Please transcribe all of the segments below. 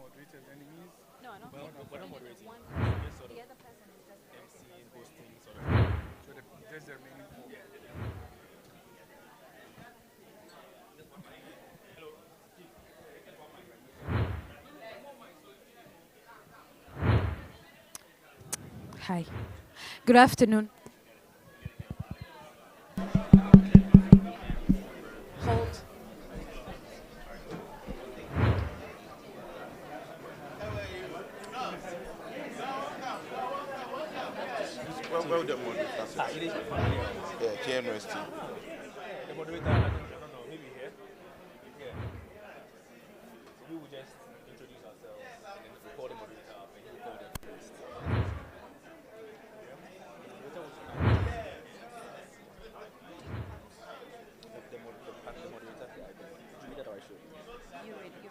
moderators enemies? No, I don't Well, think we're so. not Only there's moderating. one We're person. just sort of The other person is just there MCing, because hosting, sort of. So there's the remaining four. Hi. Good afternoon. Hold. Well done, moderator. It is familiar. Yeah, KNUST. The moderator, I don't know, maybe here. Yeah. So we will just introduce ourselves and then we'll call the moderator up and he will call them first. The moderator will the moderator, yeah, I think. Did you read that or I should? You read it.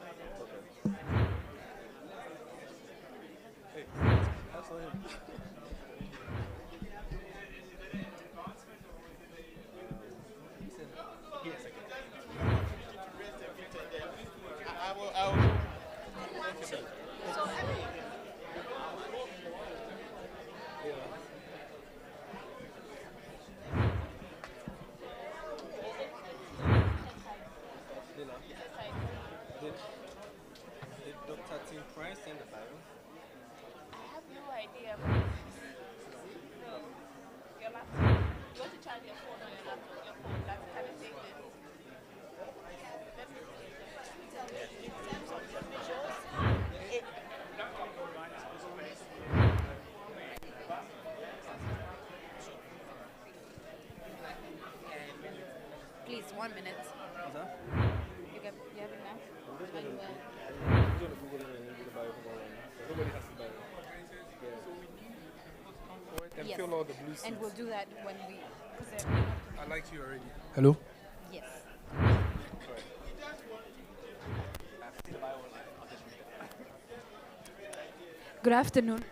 Okay. Hey, that's not him. Listen, give me a second. I will. Lila, did, did Dr. Tim Price send the bio? I have no idea. Your laptop. You want to charge your phone on your laptop? Your phone. Can I take this? In terms of the visuals, it, Please, 1 minute. Is that? You have it now? I'm just going to Google it and then do the bio for one. Nobody has the bio. Yeah. Come forward and Yes. fill all the blue seats. And we'll do that when we. I like you already. Hello? Yes. Sorry. I've seen the bio online. I'll just read it. Good afternoon.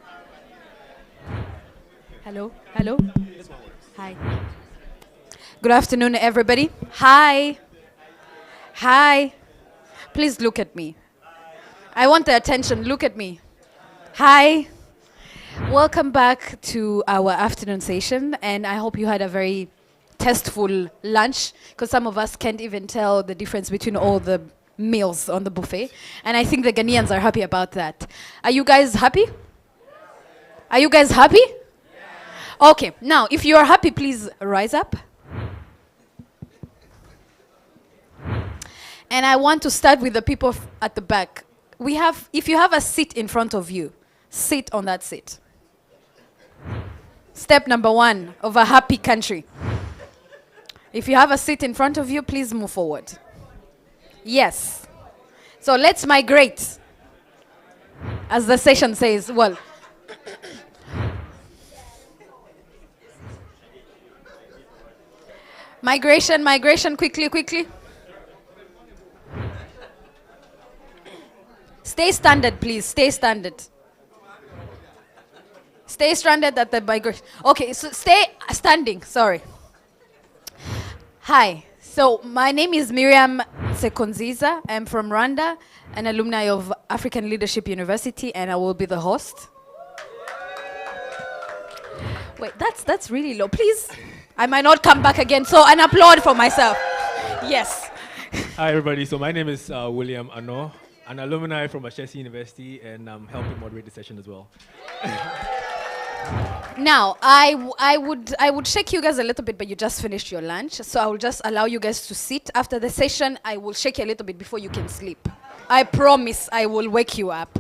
Hello. Hello. This one works. Hi. Good afternoon, everybody. Hi. Hi. Please look at me. I want the attention. Look at me. Hi. Welcome back to our afternoon session, and I hope you had a very tasteful lunch, because some of us can't even tell the difference between all the meals on the buffet, and I think the Ghanaians are happy about that. Are you guys happy? Are you guys happy? Okay, now if you are happy, please rise up. And I want to start with the people at the back. If you have a seat in front of you, sit on that seat. Step number 1 of a happy country. If you have a seat in front of you, please move forward. Yes. So let's migrate. As the session says, well, migration, quickly. Stay standard, please. Stay standard. Stay stranded at the migration. Okay, so stay standing. Sorry. Hi. So my name is Miriam Sekonziza. I'm from Rwanda, an alumni of African Leadership University, and I will be the host. Wait, that's really low. Please, I might not come back again. So an applaud for myself. Yes. Hi, everybody. So my name is William Ano, an alumni from Ashesi University, and I'm helping moderate the session as well. Now, I would shake you guys a little bit, but you just finished your lunch, so I will just allow you guys to sit. After the session, I will shake you a little bit before you can sleep. I promise I will wake you up.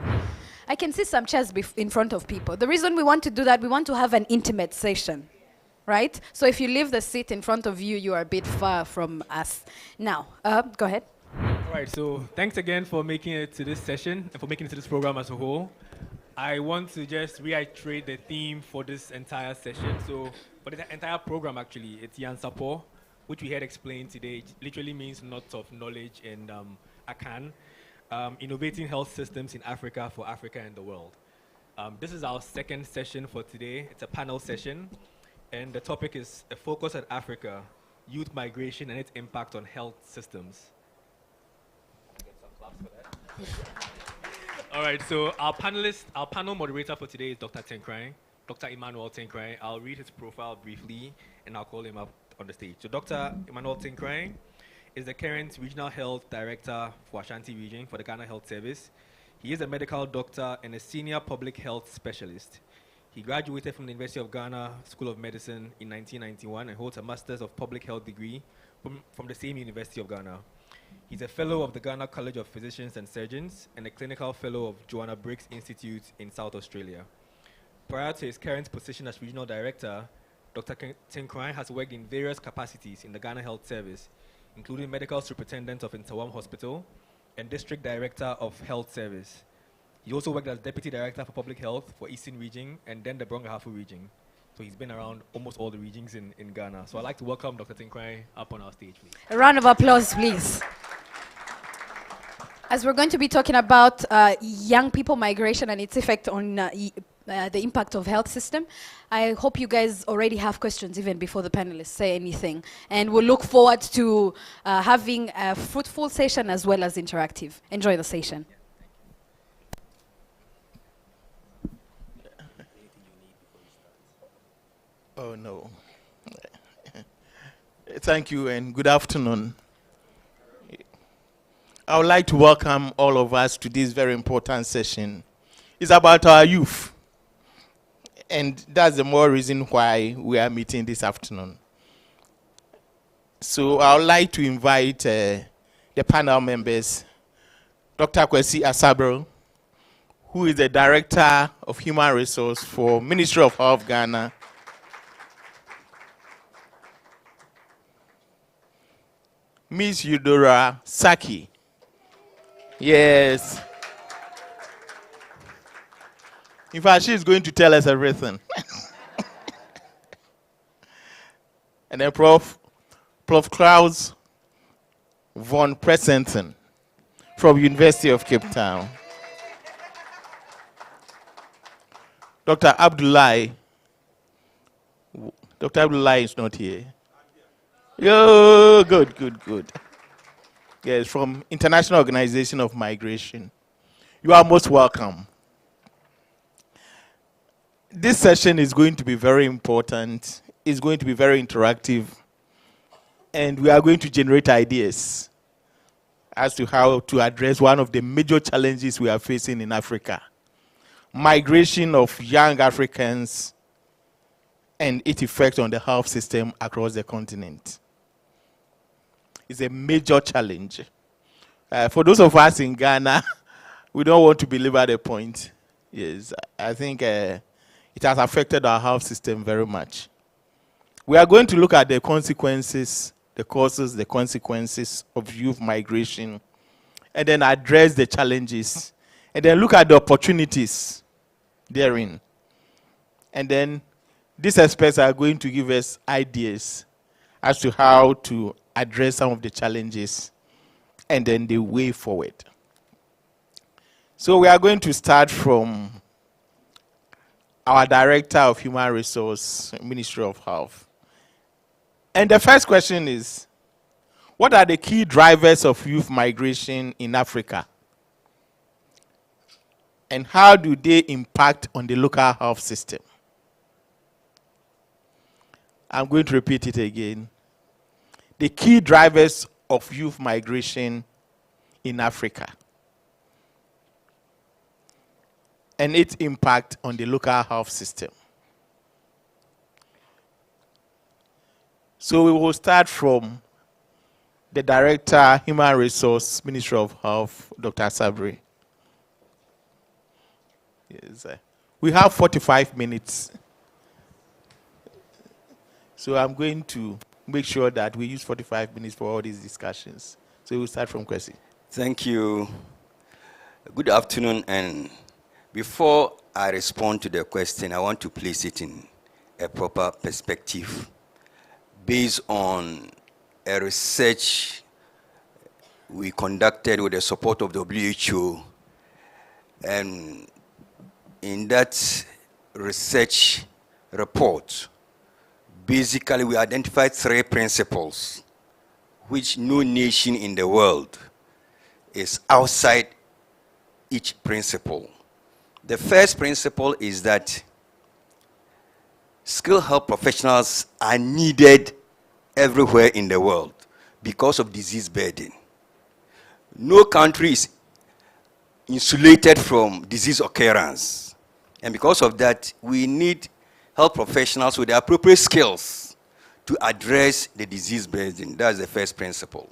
I can see some chairs in front of people. The reason we want to do that, we want to have an intimate session, right? So if you leave the seat in front of you, you are a bit far from us. Now, go ahead. All right, so thanks again for making it to this session and for making it to this program as a whole. I want to just reiterate the theme for this entire session. So for the entire program, actually, it's Yansapo, which we had explained today. It literally means knots of knowledge in Akan, innovating health systems in Africa for Africa and the world. This is our second session for today. It's a panel session, and the topic is a focus on Africa, youth migration and its impact on health systems. Get some claps for that. All right, so our panel moderator for today is Dr. Tenkrai, Dr. Emmanuel Tenkrai. I'll read his profile briefly and I'll call him up on the stage. So Dr. Emmanuel Tenkrai is the current Regional Health Director for Ashanti Region for the Ghana Health Service. He is a medical doctor and a senior public health specialist. He graduated from the University of Ghana School of Medicine in 1991 and holds a Master's of Public Health degree from the same University of Ghana. He's a fellow of the Ghana College of Physicians and Surgeons and a clinical fellow of Joanna Briggs Institute in South Australia. Prior to his current position as regional director, Dr. Tenkrai has worked in various capacities in the Ghana Health Service, including medical superintendent of Intawam Hospital and district director of Health Service. He also worked as deputy director for public health for Eastern Region and then the Brong-Ahafo region. So he's been around almost all the regions in Ghana. So I'd like to welcome Dr. Tenkrai up on our stage, please. A round of applause, please. As we're going to be talking about young people migration and its effect on the impact of health system, I hope you guys already have questions even before the panelists say anything. And we'll look forward to having a fruitful session as well as interactive. Enjoy the session. Oh, no. Thank you and good afternoon. I would like to welcome all of us to this very important session. It's about our youth. And that's the more reason why we are meeting this afternoon. So I would like to invite the panel members, Dr. Kwesi Asabro, who is the Director of Human Resource for Ministry of Health Ghana. Ms. Eudora Saki. Yes. In fact, she's going to tell us everything. And then Prof. Klaus von Presenten from University of Cape Town. Dr. Abdullahi. Dr. Abdullahi is not here. Yo, good. Yes, from International Organization of Migration. You are most welcome. This session is going to be very important. It's going to be very interactive. And we are going to generate ideas as to how to address one of the major challenges we are facing in Africa. Migration of young Africans and its effect on the health system across the continent. It's a major challenge. For those of us in Ghana, we don't want to belabor the point. Yes, I think it has affected our health system very much. We are going to look at the consequences, the causes, the consequences of youth migration, and then address the challenges, and then look at the opportunities therein. And then these experts are going to give us ideas as to how to address some of the challenges and then the way forward. So we are going to start from our Director of Human Resource, Ministry of Health. And the first question is, what are the key drivers of youth migration in Africa? And how do they impact on the local health system? I'm going to repeat it again. The key drivers of youth migration in Africa and its impact on the local health system. So we will start from the Director, Human Resource, Ministry of Health, Dr. Sabri. Yes, we have 45 minutes. So I'm going to make sure that we use 45 minutes for all these discussions. So we'll start from Kwesi. Thank you. Good afternoon. And before I respond to the question, I want to place it in a proper perspective based on a research we conducted with the support of WHO. And in that research report, basically we identified 3 principles which no nation in the world is outside each principle. The first principle is that skilled health professionals are needed everywhere in the world because of disease burden. No country is insulated from disease occurrence. And because of that, we need health professionals with the appropriate skills to address the disease burden. That's the first principle.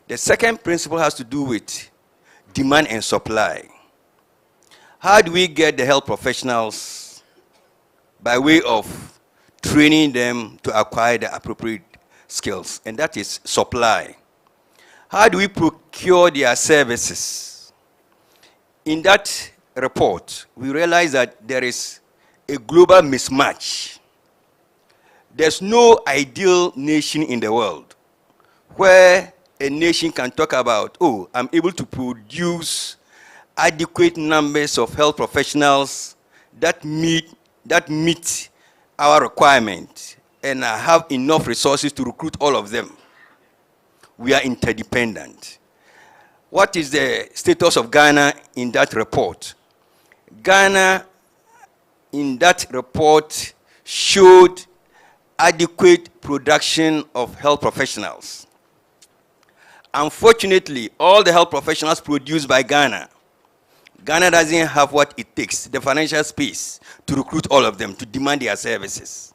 The second principle has to do with demand and supply. How do we get the health professionals by way of training them to acquire the appropriate skills? And that is supply. How do we procure their services? In that report, we realize that there is a global mismatch. There's no ideal nation in the world where a nation can talk about, oh, I'm able to produce adequate numbers of health professionals that meet our requirement, and I have enough resources to recruit all of them. We are interdependent. What is the status of Ghana in that report? Ghana, in that report, showed adequate production of health professionals. Unfortunately, all the health professionals produced by Ghana doesn't have what it takes, the financial space, to recruit all of them, to demand their services.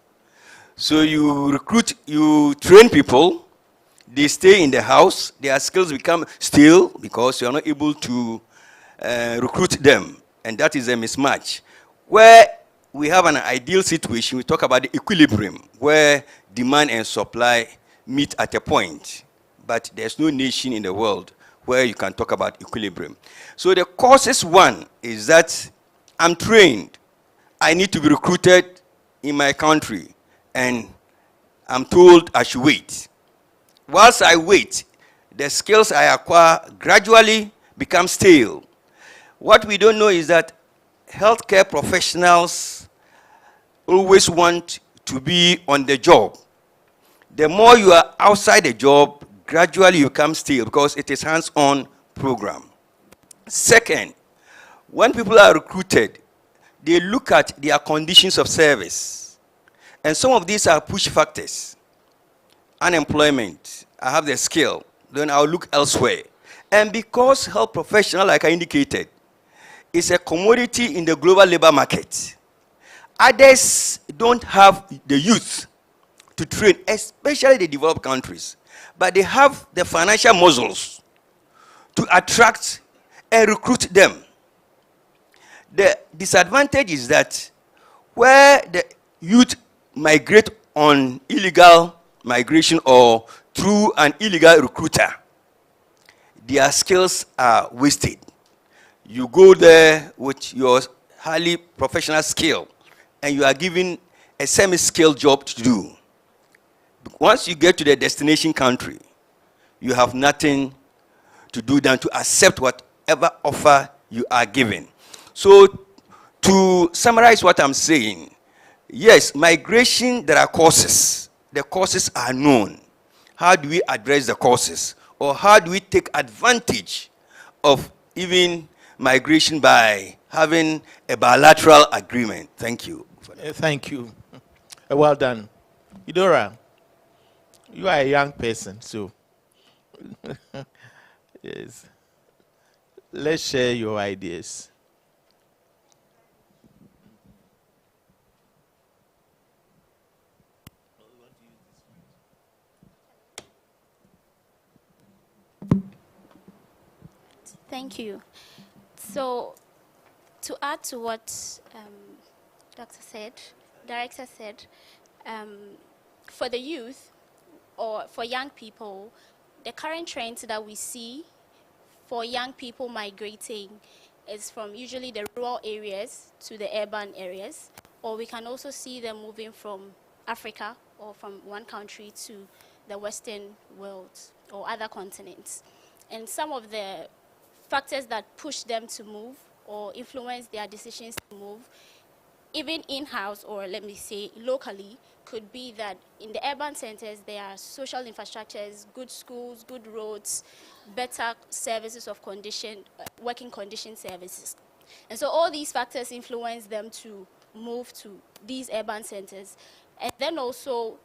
So you train people, they stay in the house, their skills become stale because you are not able to recruit them, and that is a mismatch. Where we have an ideal situation, we talk about the equilibrium, where demand and supply meet at a point. But there's no nation in the world where you can talk about equilibrium. So the causes one is that I'm trained. I need to be recruited in my country, and I'm told I should wait. Whilst I wait, the skills I acquire gradually become stale. What we don't know is that healthcare professionals always want to be on the job. The more you are outside the job, gradually you become stale because it is hands-on program. Second, when people are recruited, they look at their conditions of service. And some of these are push factors. Unemployment, I have the skill, then I'll look elsewhere. And because health professional, like I indicated, is a commodity in the global labor market, others don't have the youth to train, especially the developed countries. But they have the financial muscles to attract and recruit them. The disadvantage is that where the youth migrate on illegal migration or through an illegal recruiter, their skills are wasted. You go there with your highly professional skill, and you are given a semi-skilled job to do. Once you get to the destination country, you have nothing to do than to accept whatever offer you are given. So, to summarize what I'm saying, yes, migration, there are causes. The causes are known. How do we address the causes? Or how do we take advantage of even migration by having a bilateral agreement? Thank you. Thank you. Well done. Eudora, you are a young person, so yes. Let's share your ideas. Thank you. So, to add to what Director said, for the youth or for young people, the current trends that we see for young people migrating is from usually the rural areas to the urban areas, or we can also see them moving from Africa or from one country to the Western world or other continents. And some of the factors that push them to move or influence their decisions to move, even in-house or let me say locally, could be that in the urban centers, there are social infrastructures, good schools, good roads, better services of working condition services. And so all these factors influence them to move to these urban centers. And then also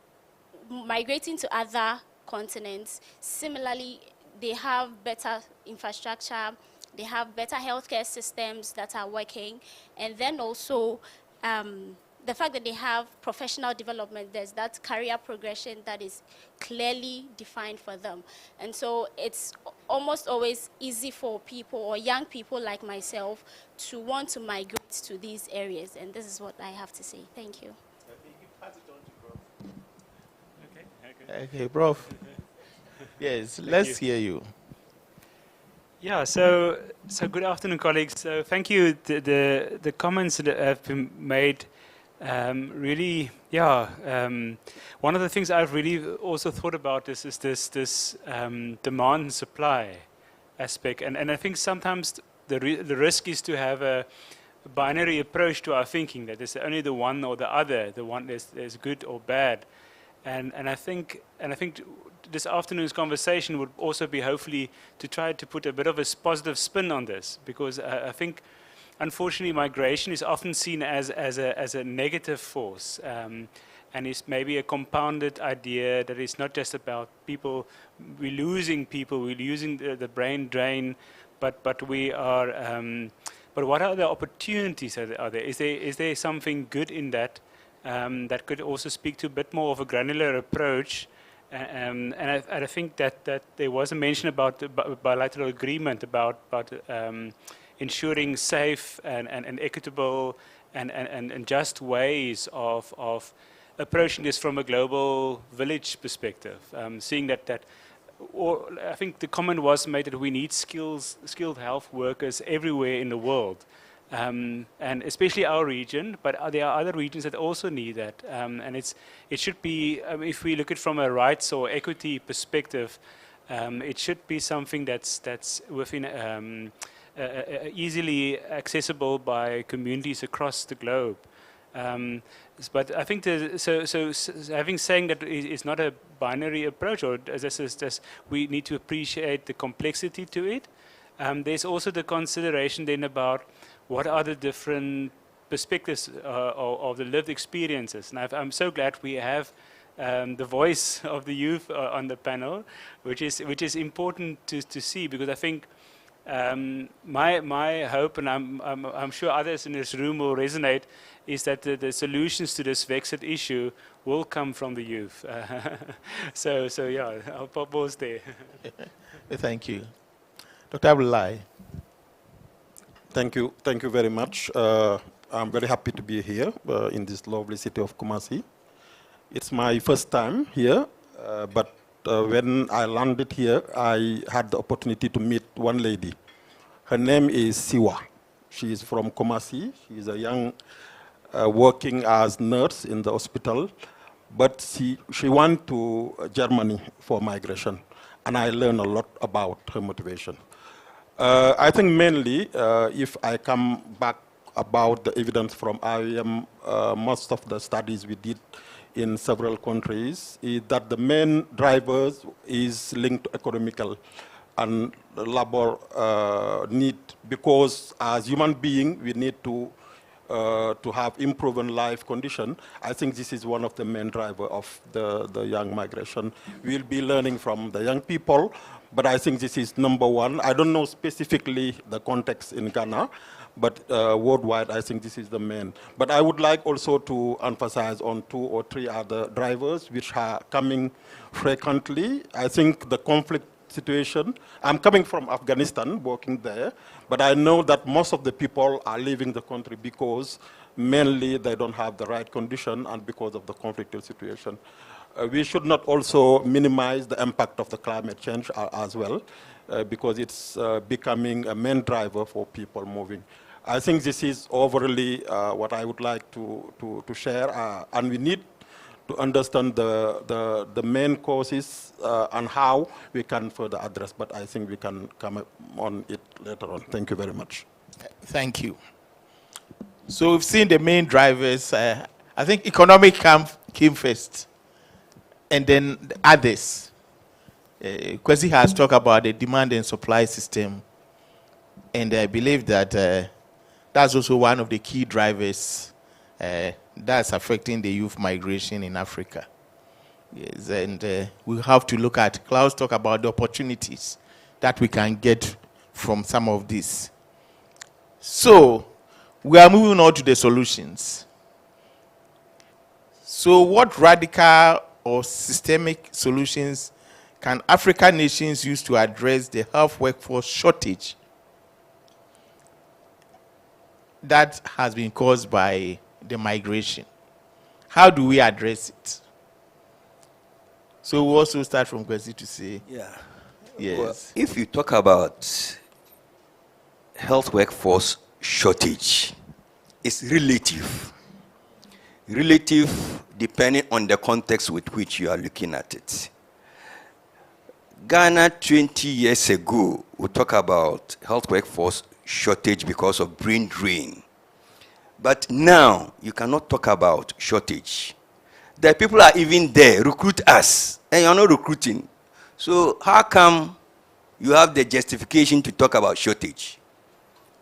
migrating to other continents, similarly, they have better infrastructure, they have better healthcare systems that are working, and then also the fact that they have professional development, there's that career progression that is clearly defined for them. And so it's almost always easy for people or young people like myself to want to migrate to these areas. And this is what I have to say. Thank you. Okay, Prof. Yes, let's hear you. Yeah, so good afternoon, colleagues. So thank you. The comments that have been made really, yeah. One of the things I've really also thought about is this demand and supply aspect, and I think sometimes the risk is to have a binary approach to our thinking, that there's only the one or the other, the one there's good or bad, and I think this afternoon's conversation would also be hopefully to try to put a bit of a positive spin on this, because I think unfortunately migration is often seen as a negative force, and it's maybe a compounded idea that it's not just about people, we're losing the brain drain, but we are, but what are the opportunities are there? Is there something good in that that could also speak to a bit more of a granular approach? And I think that there was a mention about the bilateral agreement about ensuring safe and equitable and just ways of approaching this from a global village perspective. Seeing that, or I think the comment was made that we need skilled health workers everywhere in the world. And especially our region, but there are other regions that also need that. And it should be, if we look at it from a rights or equity perspective, it should be something that's within easily accessible by communities across the globe. But I think having saying that it's not a binary approach, or as we need to appreciate the complexity to it. There's also the consideration then about what are the different perspectives of the lived experiences. And I'm so glad we have the voice of the youth on the panel, which is important to see, because I think my hope, and I'm sure others in this room will resonate, is that the solutions to this vexed issue will come from the youth. So yeah, I'll pause there. Thank you. Dr. Abdullahi. Thank you very much. I'm very happy to be here in this lovely city of Kumasi. It's my first time here, but when I landed here, I had the opportunity to meet one lady. Her name is Siwa. She is from Kumasi. She is a young working as nurse in the hospital, but she went to Germany for migration, and I learned a lot about her motivation. I think mainly, if I come back about the evidence from IOM, most of the studies we did in several countries is that the main drivers is linked to economical and labor need, because as human beings, we need to have improving life condition. I think this is one of the main driver of the young migration. We'll be learning from the young people, but I think this is number one. I don't know specifically the context in Ghana, but worldwide, I think this is the main. But I would like also to emphasize on 2 or 3 other drivers which are coming frequently. I think the conflict situation. I'm coming from Afghanistan, working there, but I know that most of the people are leaving the country because mainly they don't have the right condition and because of the conflictual situation. We should not also minimize the impact of the climate change as well, because it's becoming a main driver for people moving. I think this is overly what I would like to share, and we need to understand the main causes and how we can further address, but I think we can come on it later on. Thank you very much. Thank you. So we've seen the main drivers. I think economic came first, and then the others. Kwesi has talked about the demand and supply system, and I believe that that's also one of the key drivers that's affecting the youth migration in Africa. Yes, and we have to look at, Klaus talk about the opportunities that we can get from some of this. So, we are moving on to the solutions. So, what radical or systemic solutions can African nations use to address the health workforce shortage that has been caused by the migration? How do we address it? So we also start from Kwesi to say, Yeah. yes. Well, if you talk about health workforce shortage, it's relative. Relative depending on the context with which you are looking at it. Ghana 20 years ago, we talk about health workforce shortage because of brain drain. But now, you cannot talk about shortage. The people are even there, recruit us, and you're not recruiting. So how come you have the justification to talk about shortage?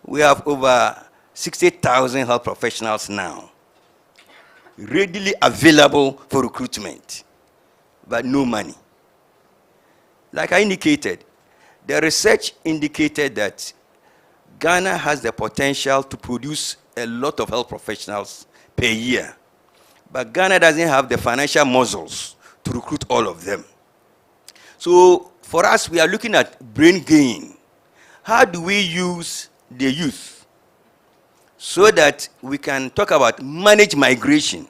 We have over 60,000 health professionals now, readily available for recruitment, but no money. Like I indicated, the research indicated that Ghana has the potential to produce a lot of health professionals per year. But Ghana doesn't have the financial muscles to recruit all of them. So for us, we are looking at brain gain. How do we use the youth so that we can talk about managed migration?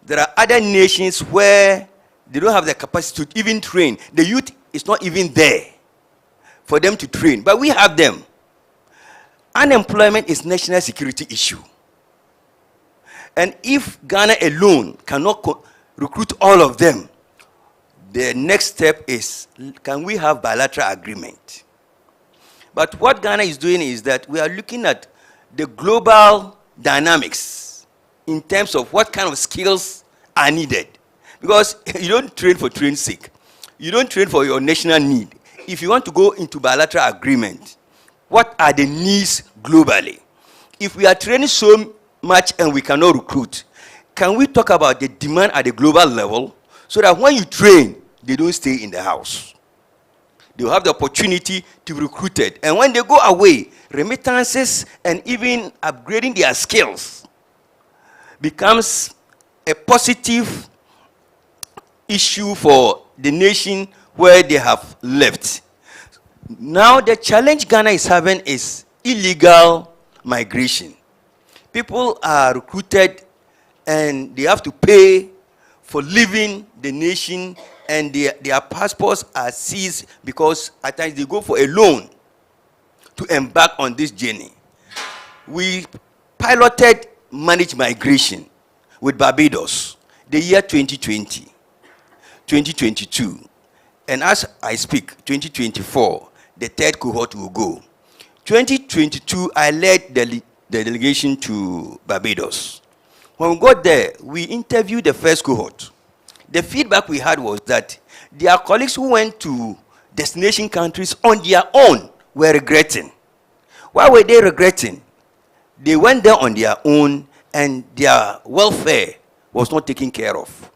There are other nations where they don't have the capacity to even train. The youth is not even there for them to train, but we have them. Unemployment is national security issue. And if Ghana alone cannot recruit all of them, the next step is, can we have bilateral agreement? But what Ghana is doing is that we are looking at the global dynamics in terms of what kind of skills are needed. Because you don't train for train's sake. You don't train for your national need. If you want to go into bilateral agreement, what are the needs globally? If we are training so much and we cannot recruit, can we talk about the demand at the global level so that when you train, they don't stay in the house? They will have the opportunity to be recruited. And when they go away, remittances and even upgrading their skills becomes a positive issue for the nation where they have left. Now the challenge Ghana is having is illegal migration. People are recruited and they have to pay for leaving the nation, and their passports are seized because at times they go for a loan to embark on this journey. We piloted managed migration with Barbados the year 2020, 2022. And as I speak, 2024, the third cohort will go. 2022, I led the delegation to Barbados. When we got there, we interviewed the first cohort. The feedback we had was that their colleagues who went to destination countries on their own were regretting. Why were they regretting? They went there on their own and their welfare was not taken care of.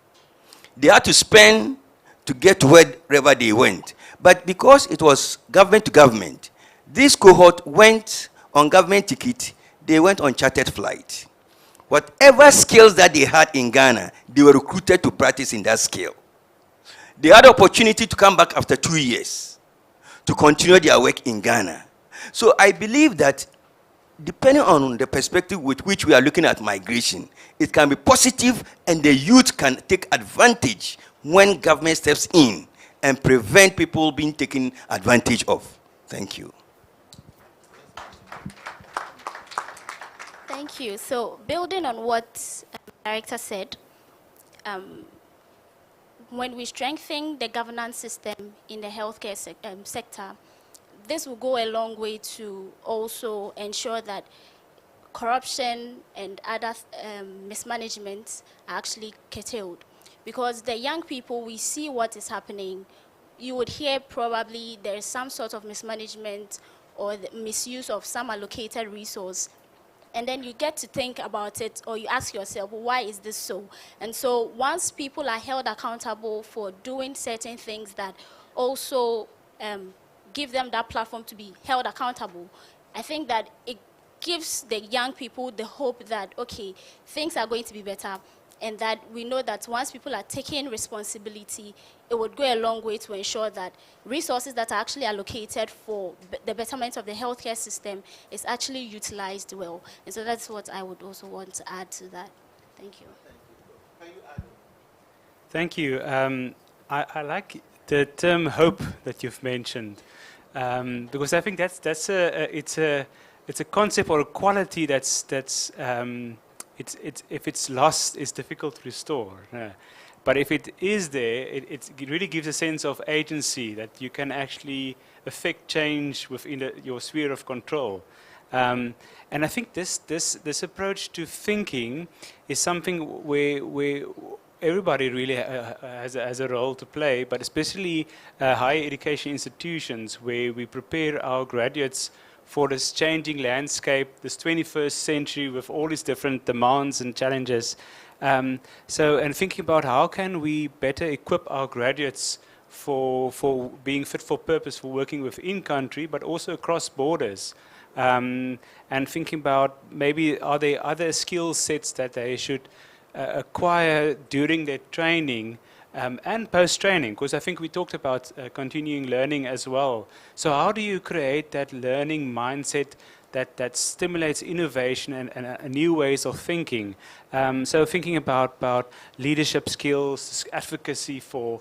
They had to spend to get to wherever they went. But because it was government to government, this cohort went on government ticket, they went on chartered flight. Whatever skills that they had in Ghana, they were recruited to practice in that skill. They had the opportunity to come back after 2 years to continue their work in Ghana. So I believe that depending on the perspective with which we are looking at migration, it can be positive and the youth can take advantage when government steps in and prevent people being taken advantage of. Thank you. Thank you. So building on what the director said, when we strengthen the governance system in the healthcare sector, this will go a long way to also ensure that corruption and other mismanagements are actually curtailed. Because the young people, we see what is happening. You would hear probably there is some sort of mismanagement or the misuse of some allocated resource. And then you get to think about it, or you ask yourself, well, why is this so? And so once people are held accountable for doing certain things that also give them that platform to be held accountable, I think that it gives the young people the hope that, okay, things are going to be better, and that we know that once people are taking responsibility, it would go a long way to ensure that resources that are actually allocated for the betterment of the healthcare system is actually utilized well. And so that's what I would also want to add to that. Thank you. Thank you. I like the term hope that you've mentioned, because I think it's a concept or a quality that's if it's lost, it's difficult to restore. But if it is there, it really gives a sense of agency that you can actually affect change within your sphere of control. And I think this approach to thinking is something where everybody really has a role to play, but especially higher education institutions where we prepare our graduates for this changing landscape, this 21st century with all these different demands and challenges. And thinking about how can we better equip our graduates for being fit for purpose, for working within country, but also across borders. And thinking about maybe are there other skill sets that they should acquire during their training and post-training, because I think we talked about continuing learning as well. So how do you create that learning mindset that stimulates innovation and new ways of thinking? So thinking about leadership skills, advocacy for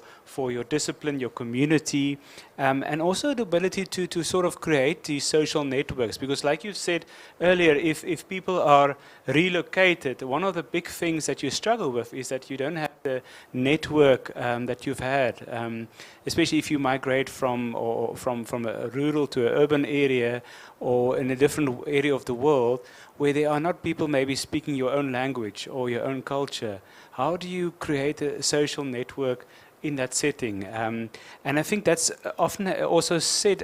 your discipline, your community, and also the ability to sort of create these social networks. Because like you said earlier, if people are relocated, one of the big things that you struggle with is that you don't have the network that you've had, especially if you migrate from a rural to an urban area or in a different area of the world where there are not people maybe speaking your own language or your own culture. How do you create a social network in that setting? And I think that's often also said,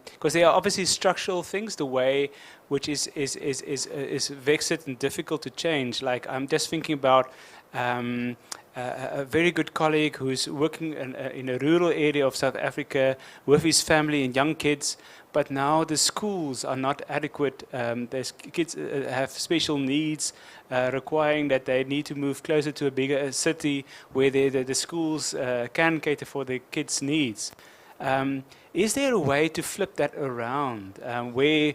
because there are obviously structural things, the way which is vexed and difficult to change. Like I'm just thinking about a very good colleague who's working in a rural area of South Africa with his family and young kids, but now the schools are not adequate. There's kids have special needs, requiring that they need to move closer to a bigger city where the schools can cater for the kids' needs. Is there a way to flip that around? Where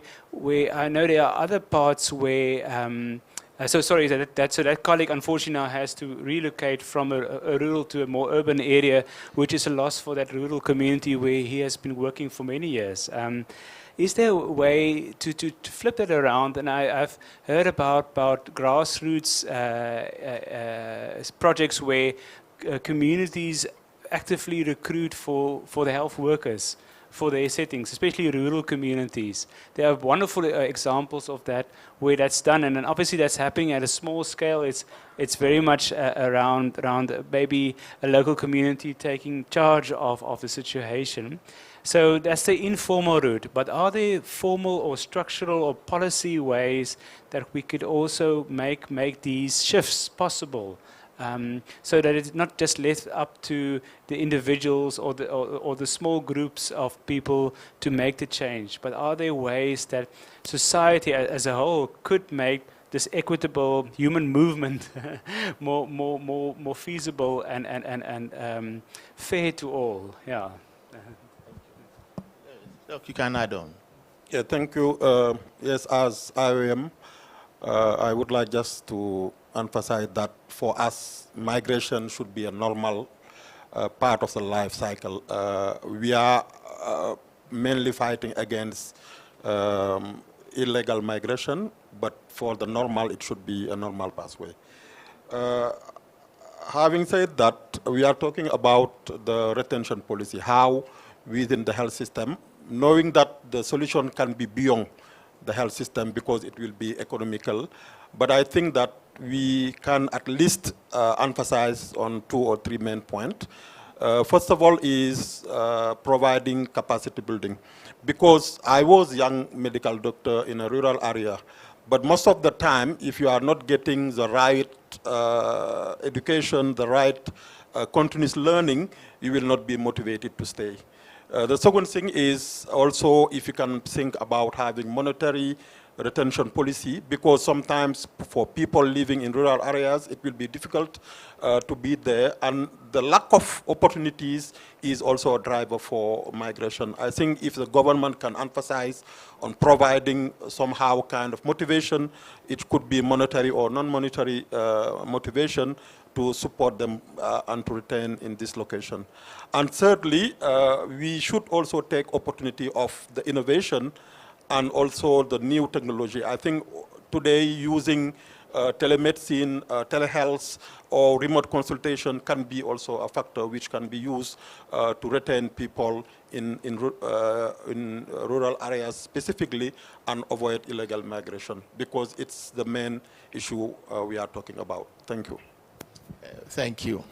I know there are other parts where. So that colleague unfortunately now has to relocate from a rural to a more urban area, which is a loss for that rural community where he has been working for many years. Is there a way to flip that around? And I've heard about grassroots projects where communities actively recruit for the health workers for their settings, especially rural communities. There are wonderful examples of that where that's done, and then obviously that's happening at a small scale. It's very much around maybe a local community taking charge of the situation. So that's the informal route. But are there formal or structural or policy ways that we could also make these shifts possible? So that it's not just left up to the individuals or the small groups of people to make the change, but are there ways that society as a whole could make this equitable human movement more feasible and fair to all? Yeah. Look, you can add on. Yeah, thank you. Yes, as IOM, I would like just to emphasize that for us, migration should be a normal part of the life cycle. We are mainly fighting against illegal migration, but for the normal, it should be a normal pathway. Having said that, we are talking about the retention policy, how within the health system, knowing that the solution can be beyond the health system because it will be economical. But I think that we can at least emphasize on 2 or 3 main points. First of all is providing capacity building. Because I was a young medical doctor in a rural area, but most of the time, if you are not getting the right education, the right continuous learning, you will not be motivated to stay. The second thing is also if you can think about having monetary retention policy, because sometimes for people living in rural areas, it will be difficult to be there, and the lack of opportunities is also a driver for migration. I think if the government can emphasize on providing somehow kind of motivation, it could be monetary or non-monetary motivation to support them and to retain in this location. And thirdly, we should also take opportunity of the innovation and also the new technology. I think today using telemedicine, telehealth, or remote consultation can be also a factor which can be used to retain people in rural areas specifically and avoid illegal migration, because it's the main issue we are talking about. Thank you. Thank you.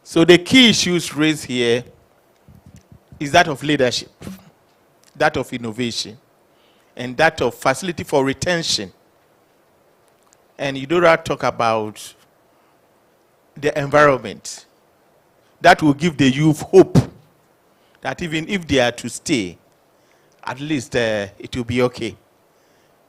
So the key issues raised here is that of leadership, that of innovation, and that of facility for retention. And you do not talk about the environment that will give the youth hope that even if they are to stay, at least it will be okay.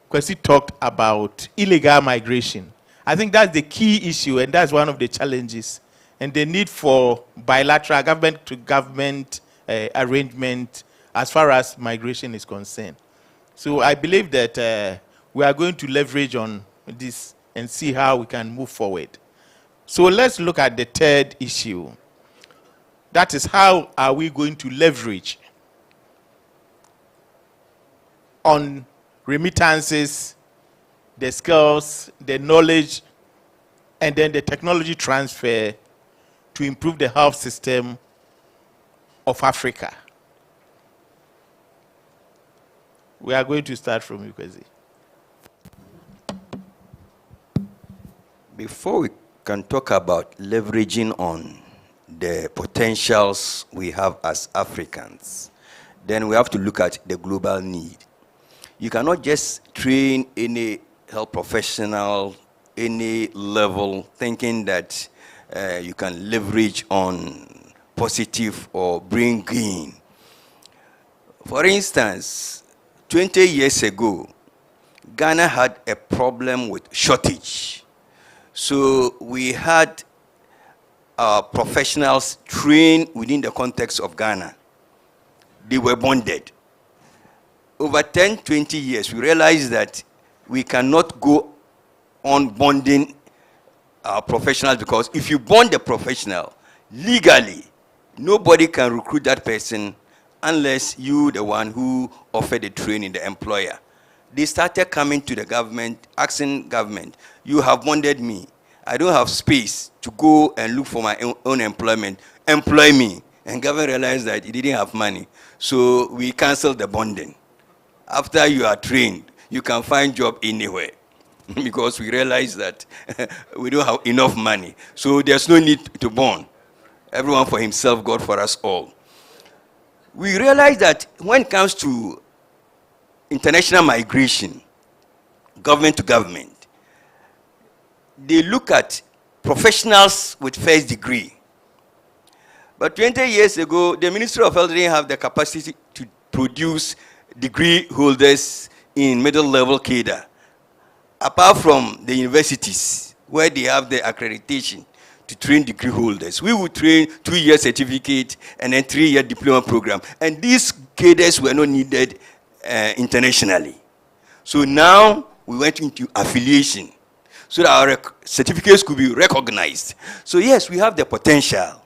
Because he talked about illegal migration. I think that's the key issue, and that's one of the challenges, and the need for bilateral government-to-government arrangement as far as migration is concerned. So I believe that we are going to leverage on this and see how we can move forward. So let's look at the third issue. That is, how are we going to leverage on remittances, the skills, the knowledge, and then the technology transfer to improve the health system of Africa. We are going to start from you, Kwesi. Before we can talk about leveraging on the potentials we have as Africans, then we have to look at the global need. You cannot just train any health professional, any level, thinking that you can leverage on positive or bring gain. For instance, 20 years ago, Ghana had a problem with shortage. So we had professionals trained within the context of Ghana. They were bonded. Over 10, 20 years, we realized that we cannot go on bonding professionals, because if you bond a professional, legally, nobody can recruit that person unless you, the one who offered the training, the employer. They started coming to the government, asking government, you have bonded me. I don't have space to go and look for my own employment. Employ me. And government realized that he didn't have money. So we canceled the bonding. After you are trained, you can find job anywhere. Because we realized that we don't have enough money. So there's no need to bond. Everyone for himself, God for us all. We realize that when it comes to international migration, government to government, they look at professionals with first degree. But 20 years ago, the Ministry of Health didn't have the capacity to produce degree holders in middle level cadre, apart from the universities where they have the accreditation to train degree holders. We would train 2-year certificate and then 3-year diploma program. And these cadres were not needed internationally. So now we went into affiliation so that our certificates could be recognized. So yes, we have the potential,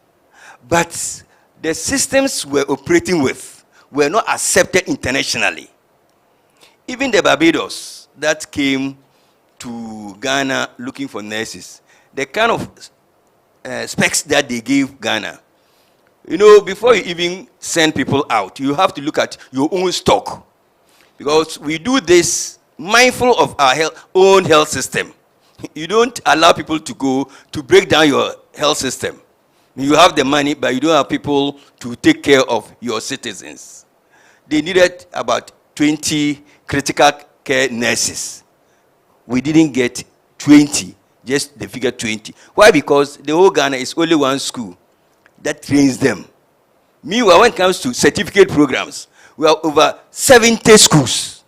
but the systems we're operating with were not accepted internationally. Even the Barbados that came to Ghana looking for nurses, the kind of specs that they gave Ghana, you know, before you even send people out, you have to look at your own stock. Because we do this mindful of our own health system. You don't allow people to go to break down your health system. You have the money, but you don't have people to take care of your citizens. They needed about 20 critical care nurses. We didn't get 20, just the figure 20. Why? Because the whole Ghana is only one school that trains them. Meanwhile, when it comes to certificate programs, we have over 70 schools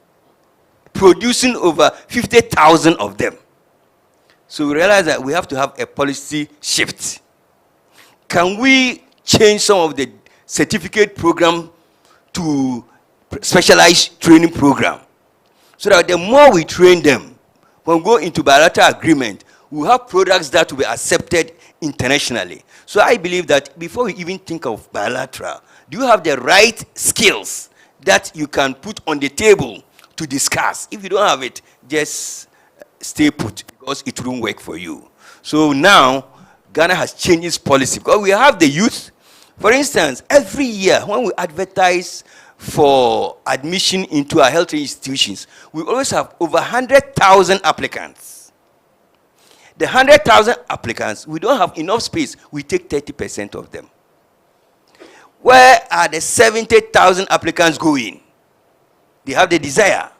producing over 50,000 of them. So we realize that we have to have a policy shift. Can we change some of the certificate program to specialized training program? So that the more we train them, when we go into bilateral agreement, we have products that will be accepted internationally. So I believe that before we even think of bilateral, do you have the right skills that you can put on the table to discuss? If you don't have it, just stay put, because it won't work for you. So now, Ghana has changed its policy, because we have the youth. For instance, every year when we advertise for admission into our health institutions, we always have over 100,000 applicants. The 100,000 applicants, we don't have enough space. We take 30% of them. Where are the 70,000 applicants going? They have the desire.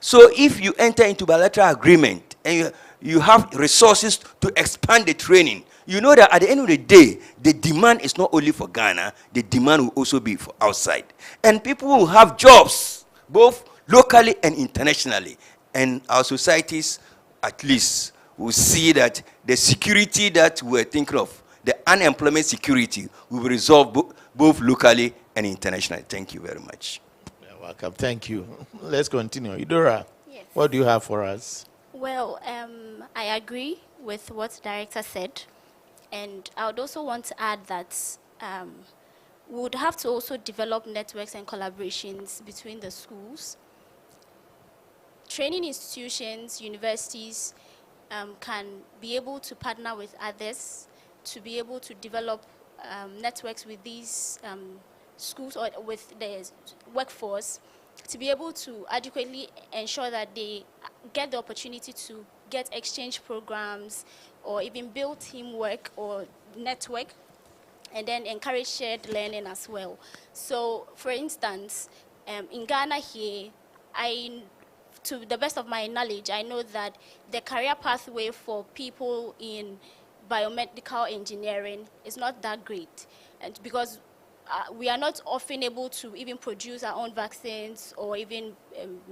So if you enter into bilateral agreement and you have resources to expand the training, you know that at the end of the day, the demand is not only for Ghana, the demand will also be for outside. And people will have jobs, both locally and internationally. And our societies, at least, will see that the security that we're thinking of, the unemployment security, will be resolved both locally and internationally. Thank you very much. You're welcome. Thank you. Let's continue. Idora, Yes. what do you have for us? Well, I agree with what the director said. And I would also want to add that we would have to also develop networks and collaborations between the schools. Training institutions, universities can be able to partner with others to be able to develop networks with these schools or with the workforce to be able to adequately ensure that they get the opportunity to get exchange programs or even build teamwork or network, and then encourage shared learning as well. So, for instance, in Ghana here, to the best of my knowledge, I know that the career pathway for people in biomedical engineering is not that great, and because we are not often able to even produce our own vaccines or even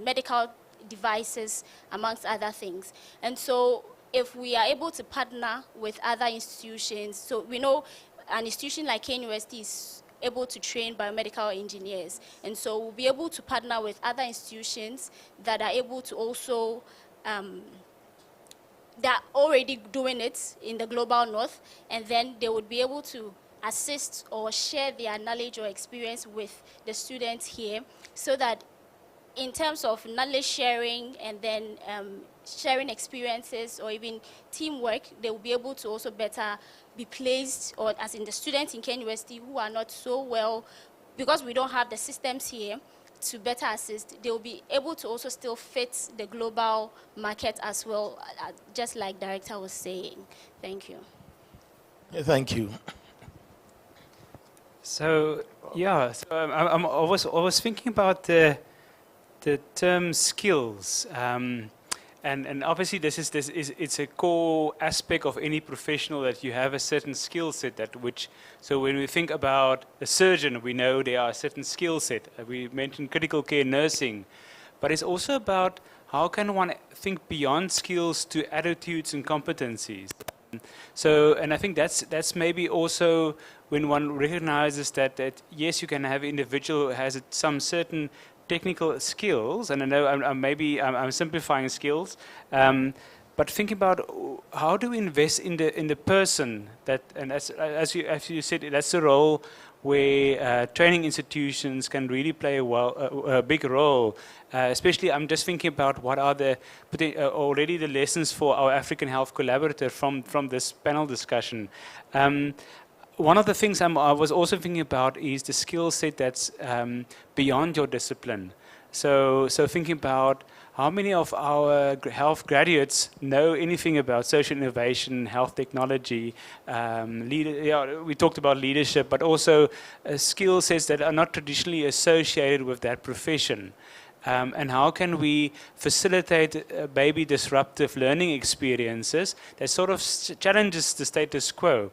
medical devices, amongst other things. And so if we are able to partner with other institutions, so we know an institution like Kane University is able to train biomedical engineers, and so we'll be able to partner with other institutions that are able to also, they're already doing it in the global north, and then they would be able to assist or share their knowledge or experience with the students here, so that in terms of knowledge sharing and then sharing experiences or even teamwork, they will be able to also better be placed, or as in the students in Kane University who are not so well, because we don't have the systems here to better assist, they will be able to also still fit the global market as well, just like Director was saying. Thank you. Yeah, thank you. So, yeah, so I was thinking about the term skills, and obviously it's a core aspect of any professional that you have a certain skill set so when we think about a surgeon, we know there are a certain skill set. We mentioned critical care nursing, but it's also about how can one think beyond skills to attitudes and competencies. So, and I think that's maybe also when one recognizes that yes, you can have an individual who has some certain technical skills, and I know I'm simplifying skills, but thinking about how do we invest in the person that, and as you said, that's the role where training institutions can really play a big role. Especially, I'm just thinking about what are already the lessons for our African Health Collaborative from this panel discussion. One of the things I was also thinking about is the skill set that's beyond your discipline. So thinking about how many of our health graduates know anything about social innovation, health technology, we talked about leadership, but also skill sets that are not traditionally associated with that profession. And how can we facilitate maybe disruptive learning experiences that sort of challenges the status quo?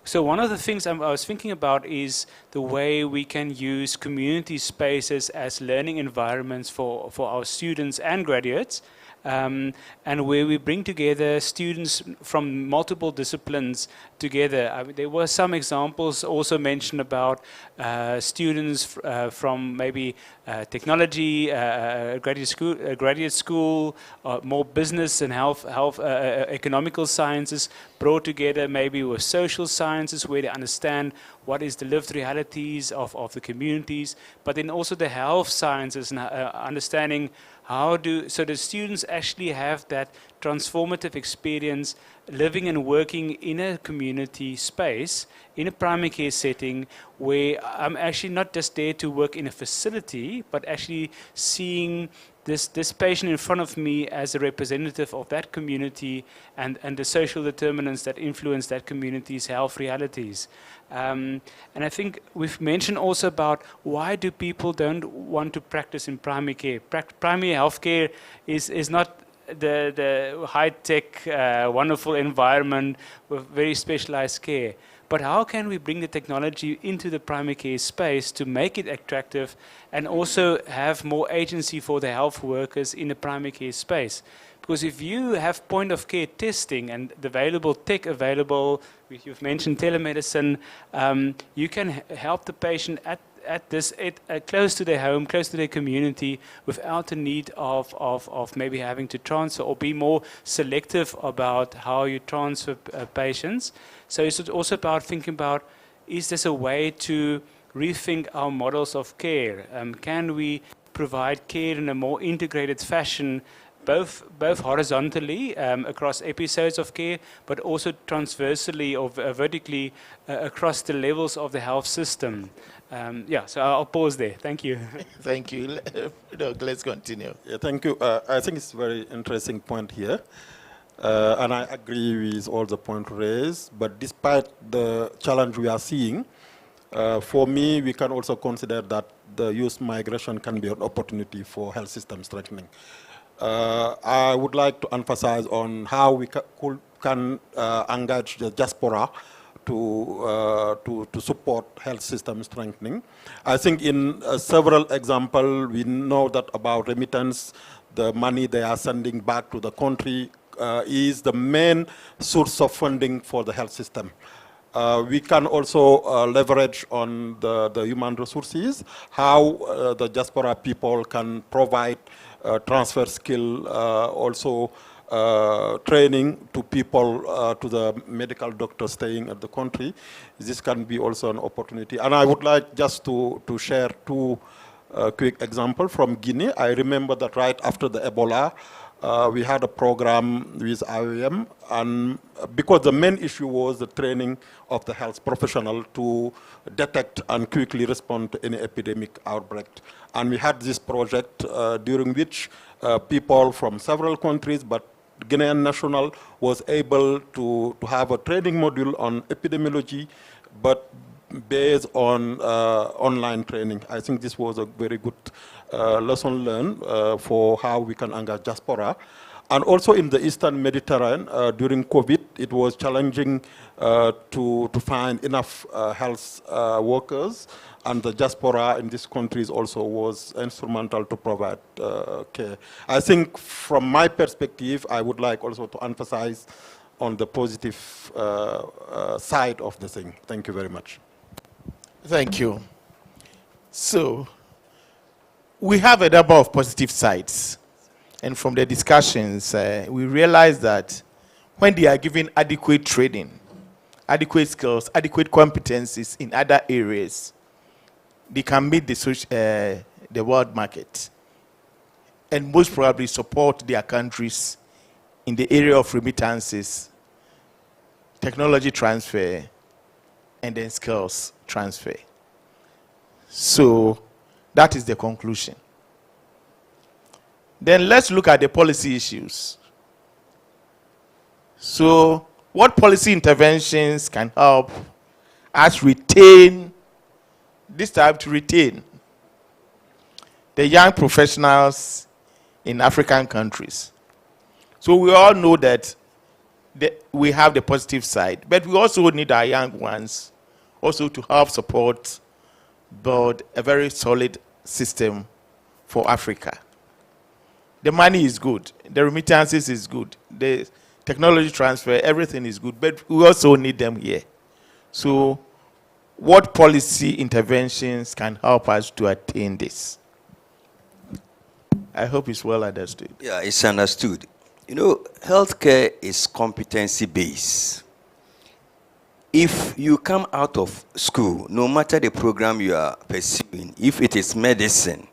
So one of the things I was thinking about is the way we can use community spaces as learning environments for our students and graduates, and where we bring together students from multiple disciplines together. I mean, there were some examples also mentioned about students from maybe technology, graduate school, more business and health, economical sciences brought together maybe with social sciences where they understand what is the lived realities of the communities, but then also the health sciences and understanding so the students actually have that transformative experience living and working in a community space, in a primary care setting, where I'm actually not just there to work in a facility, but actually seeing this patient in front of me as a representative of that community and the social determinants that influence that community's health realities. And I think we've mentioned also about why do people don't want to practice in primary care. Primary health care is not the high-tech, wonderful environment with very specialized care. But how can we bring the technology into the primary care space to make it attractive and also have more agency for the health workers in the primary care space? Because if you have point of care testing and the available tech available, you've mentioned telemedicine, you can help the patient close to their home, close to their community, without the need of maybe having to transfer or be more selective about how you transfer patients. So it's also about thinking about, is this a way to rethink our models of care? Can we provide care in a more integrated fashion, both horizontally across episodes of care, but also transversely or vertically across the levels of the health system? So I'll pause there. Thank you. Thank you. Doug, let's continue. Yeah, thank you. I think it's a very interesting point here. And I agree with all the points raised. But despite the challenge we are seeing, for me, we can also consider that the youth migration can be an opportunity for health system strengthening. I would like to emphasize on how we can engage the diaspora to support health system strengthening. I think in several examples, we know that about remittance, the money they are sending back to the country is the main source of funding for the health system. We can also leverage on the human resources, how the diaspora people can provide transfer skill, also training to people, to the medical doctors staying at the country. This can be also an opportunity. And I would like just to share two quick examples from Guinea. I remember that right after the Ebola, we had a program with IOM, and because the main issue was the training of the health professional to detect and quickly respond to any epidemic outbreak. And we had this project during which people from several countries, but Guinean national was able to have a training module on epidemiology, but based on online training. I think this was a very good lesson learned for how we can engage diaspora. And also in the Eastern Mediterranean, during COVID, it was challenging to find enough health workers, and the diaspora in these countries also was instrumental to provide care. I think from my perspective, I would like also to emphasize on the positive side of the thing. Thank you very much. Thank you. So, we have a number of positive sides. And from the discussions, we realize that when they are given adequate training, adequate skills, adequate competencies in other areas, they can meet the world market and most probably support their countries in the area of remittances, technology transfer, and then skills transfer. So that is the conclusion. Then let's look at the policy issues. So, what policy interventions can help us retain, this time to retain, the young professionals in African countries? So we all know that we have the positive side, but we also need our young ones also to help support build a very solid system for Africa. The money is good, the remittances is good, the technology transfer, everything is good, but we also need them here. So what policy interventions can help us to attain this? I hope it's well understood. Yeah, it's understood. You know, healthcare is competency-based. If you come out of school, no matter the program you are pursuing, if it is medicine,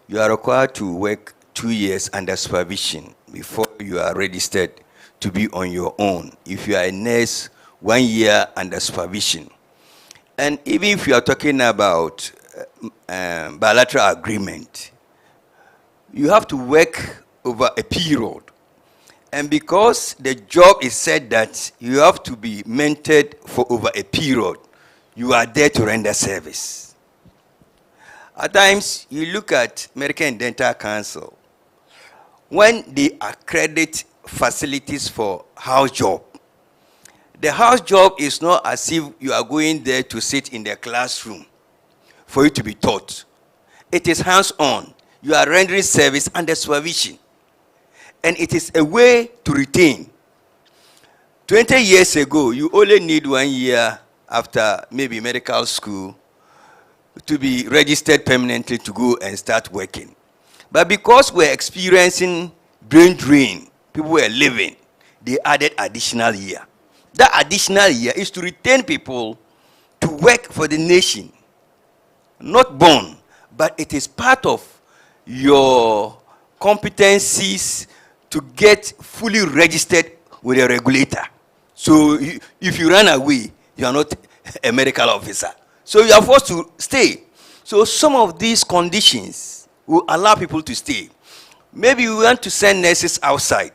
you are required to work 2 years under supervision before you are registered to be on your own. If you are a nurse, 1 year under supervision. And even if you are talking about bilateral agreement, you have to work over a period. And because the job is said that you have to be mentored for over a period, you are there to render service. At times, you look at American Dental Council. When they accredit facilities for house job, the house job is not as if you are going there to sit in the classroom for you to be taught. It is hands-on. You are rendering service under supervision. And it is a way to retain. 20 years ago, you only need 1 year after maybe medical school to be registered permanently to go and start working. But because we're experiencing brain drain, people were leaving, they added additional year. That additional year is to retain people to work for the nation. Not born, but it is part of your competencies to get fully registered with a regulator. So if you run away, you are not a medical officer. So you are forced to stay. So some of these conditions will allow people to stay. Maybe we want to send nurses outside.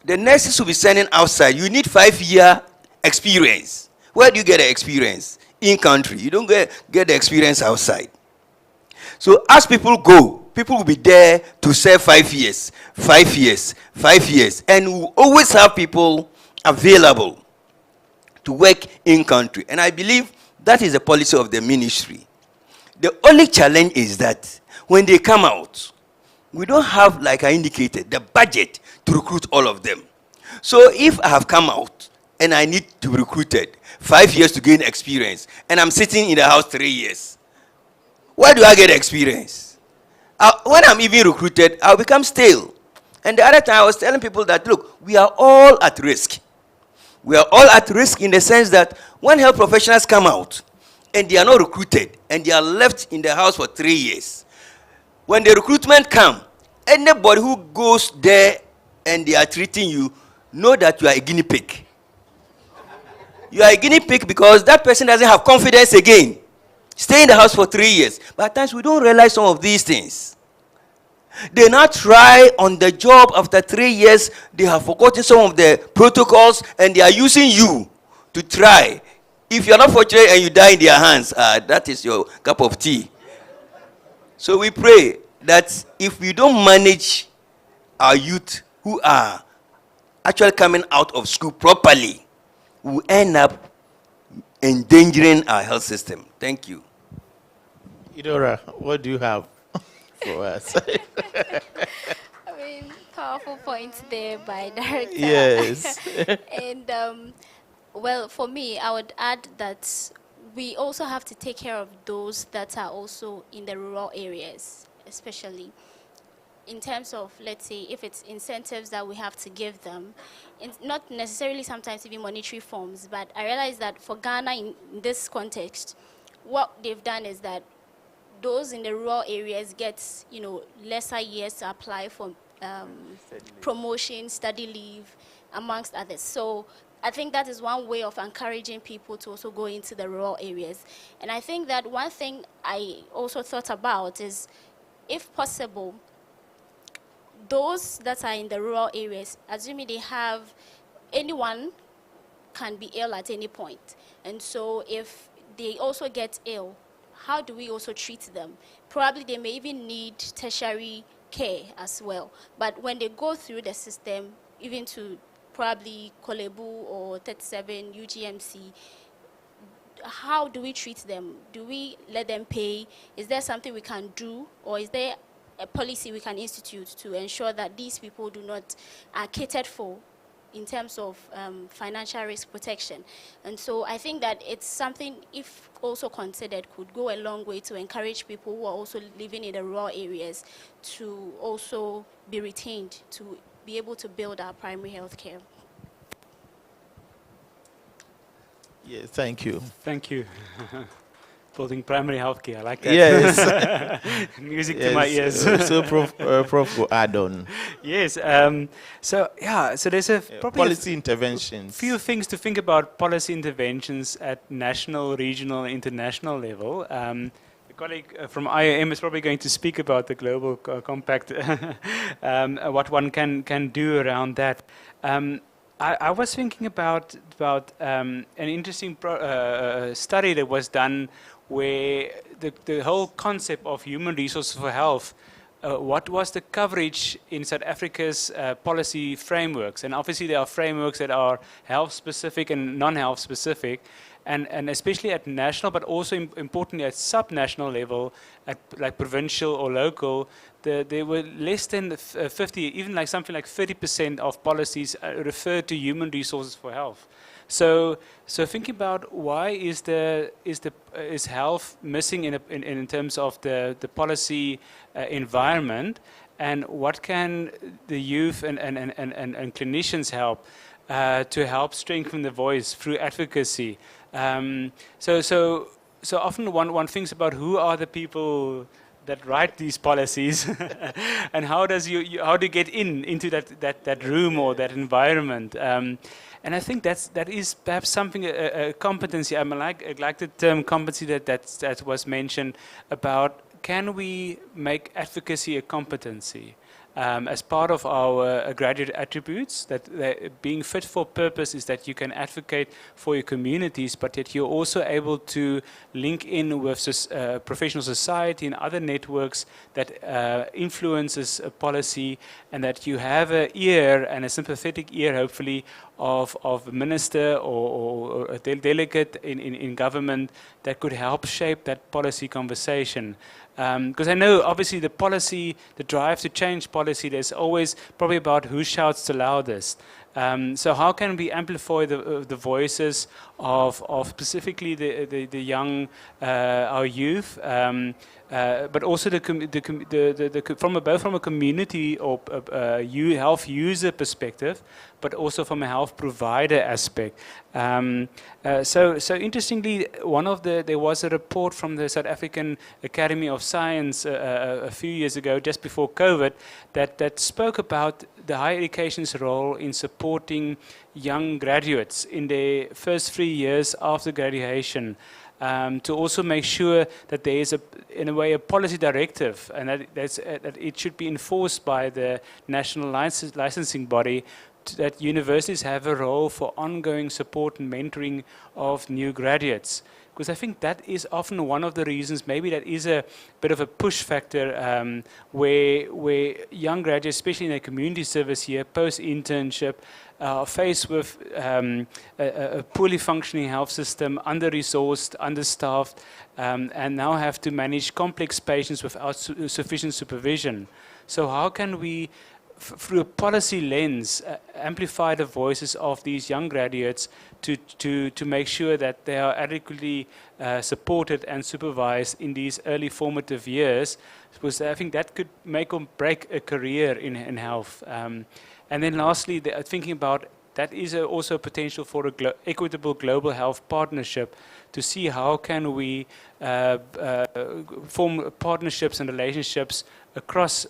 The nurses will be sending outside. You need 5-year experience. Where do you get the experience? In country. You don't get the experience outside. So as people go, people will be there to serve 5 years, 5 years, 5 years. And we will always have people available to work in country. And I believe that is the policy of the ministry. The only challenge is that when they come out, we don't have, like I indicated, the budget to recruit all of them. So if I have come out and I need to be recruited 5 years to gain experience, and I'm sitting in the house 3 years, where do I get experience? When I'm even recruited, I'll become stale. And the other time I was telling people that, look, we are all at risk. We are all at risk in the sense that when health professionals come out and they are not recruited and they are left in the house for 3 years, when the recruitment comes, anybody who goes there and they are treating you, know that you are a guinea pig. You are a guinea pig because that person doesn't have confidence again. Stay in the house for 3 years. But at times we don't realize some of these things. They now try on the job after 3 years. They have forgotten some of the protocols and they are using you to try. If you are not fortunate and you die in their hands, that is your cup of tea. So we pray that if we don't manage our youth who are actually coming out of school properly, we will end up endangering our health system. Thank you. Idora, what do you have for us? I mean, powerful points there by Director. Yes. And well, for me, I would add that we also have to take care of those that are also in the rural areas, especially in terms of, let's say, if it's incentives that we have to give them, not necessarily sometimes even monetary forms, but I realize that for Ghana in this context, what they've done is that those in the rural areas get, lesser years to apply for promotion, study leave, amongst others. So I think that is one way of encouraging people to also go into the rural areas. And I think that one thing I also thought about is, if possible, those that are in the rural areas, assuming they have, anyone can be ill at any point. And so if they also get ill, how do we also treat them? Probably they may even need tertiary care as well. But when they go through the system, even to probably Kolebu or 37 UGMC, how do we treat them? Do we let them pay? Is there something we can do? Or is there a policy we can institute to ensure that these people are catered for in terms of financial risk protection? And so I think that it's something, if also considered, could go a long way to encourage people who are also living in the rural areas to also be retained to be able to build our primary health care. Yes, thank you. Thank you. Building primary healthcare, I like that. Yes. Music Yes, to my ears. so Prof will add on. Yes. So there's probably Policy interventions. few things to think about policy interventions at national, regional, international level. The colleague from IAM is probably going to speak about the global compact, what one can do around that. I was thinking about an interesting study that was done where the whole concept of human resources for health, what was the coverage in South Africa's policy frameworks? And obviously there are frameworks that are health specific and non-health specific, and especially at national, but also importantly at sub-national level, at like provincial or local, there were less than 50, even like something like 30% of policies referred to human resources for health. So thinking about why is health missing in terms of the policy environment, and what can the youth and clinicians help to help strengthen the voice through advocacy. So often one thinks about who are the people that write these policies, and how do you get into that room or that environment. And I think that is perhaps something, a competency. I like the term competency that was mentioned about, can we make advocacy a competency? As part of our graduate attributes, that being fit for purpose is that you can advocate for your communities, but that you're also able to link in with professional society and other networks that influences a policy, and that you have an ear, and a sympathetic ear, hopefully, of a minister or a delegate in government that could help shape that policy conversation. Because I know, obviously, the drive to change policy, there's always probably about who shouts the loudest. So how can we amplify the voices of specifically the young, our youth, but also both from a community or health user perspective, but also from a health provider aspect. So interestingly, there was a report from the South African Academy of Science a few years ago, just before COVID, that spoke about the higher education's role in supporting young graduates in their first 3 years after graduation, to also make sure that there is in a way a policy directive, and that it should be enforced by the national licensing body, that universities have a role for ongoing support and mentoring of new graduates. Because I think that is often one of the reasons, maybe that is a bit of a push factor, where young graduates, especially in a community service here, post-internship, are faced with a poorly functioning health system, under-resourced, understaffed, and now have to manage complex patients without sufficient supervision. So how can we, through a policy lens, amplify the voices of these young graduates to make sure that they are adequately supported and supervised in these early formative years? Because I think that could make or break a career in health. And then lastly, thinking about that is also a potential for an equitable global health partnership, to see how can we form partnerships and relationships across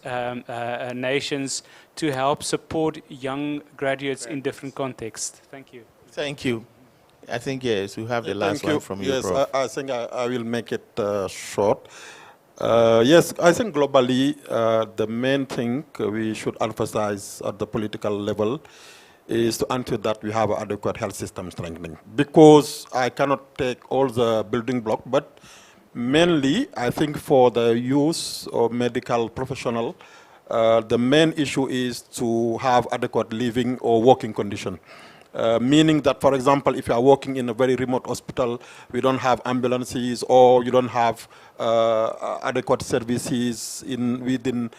nations to help support young graduates in different contexts. Thank you. Thank you. I think, yes, we have the last one from you, Yes, Prof. I think I will make it short. Yes, I think globally, the main thing we should emphasize at the political level is to ensure that we have adequate health system strengthening. Because I cannot take all the building block, but mainly, I think for the use of medical professional, the main issue is to have adequate living or working condition. Meaning that, for example, if you are working in a very remote hospital, we don't have ambulances or you don't have adequate services within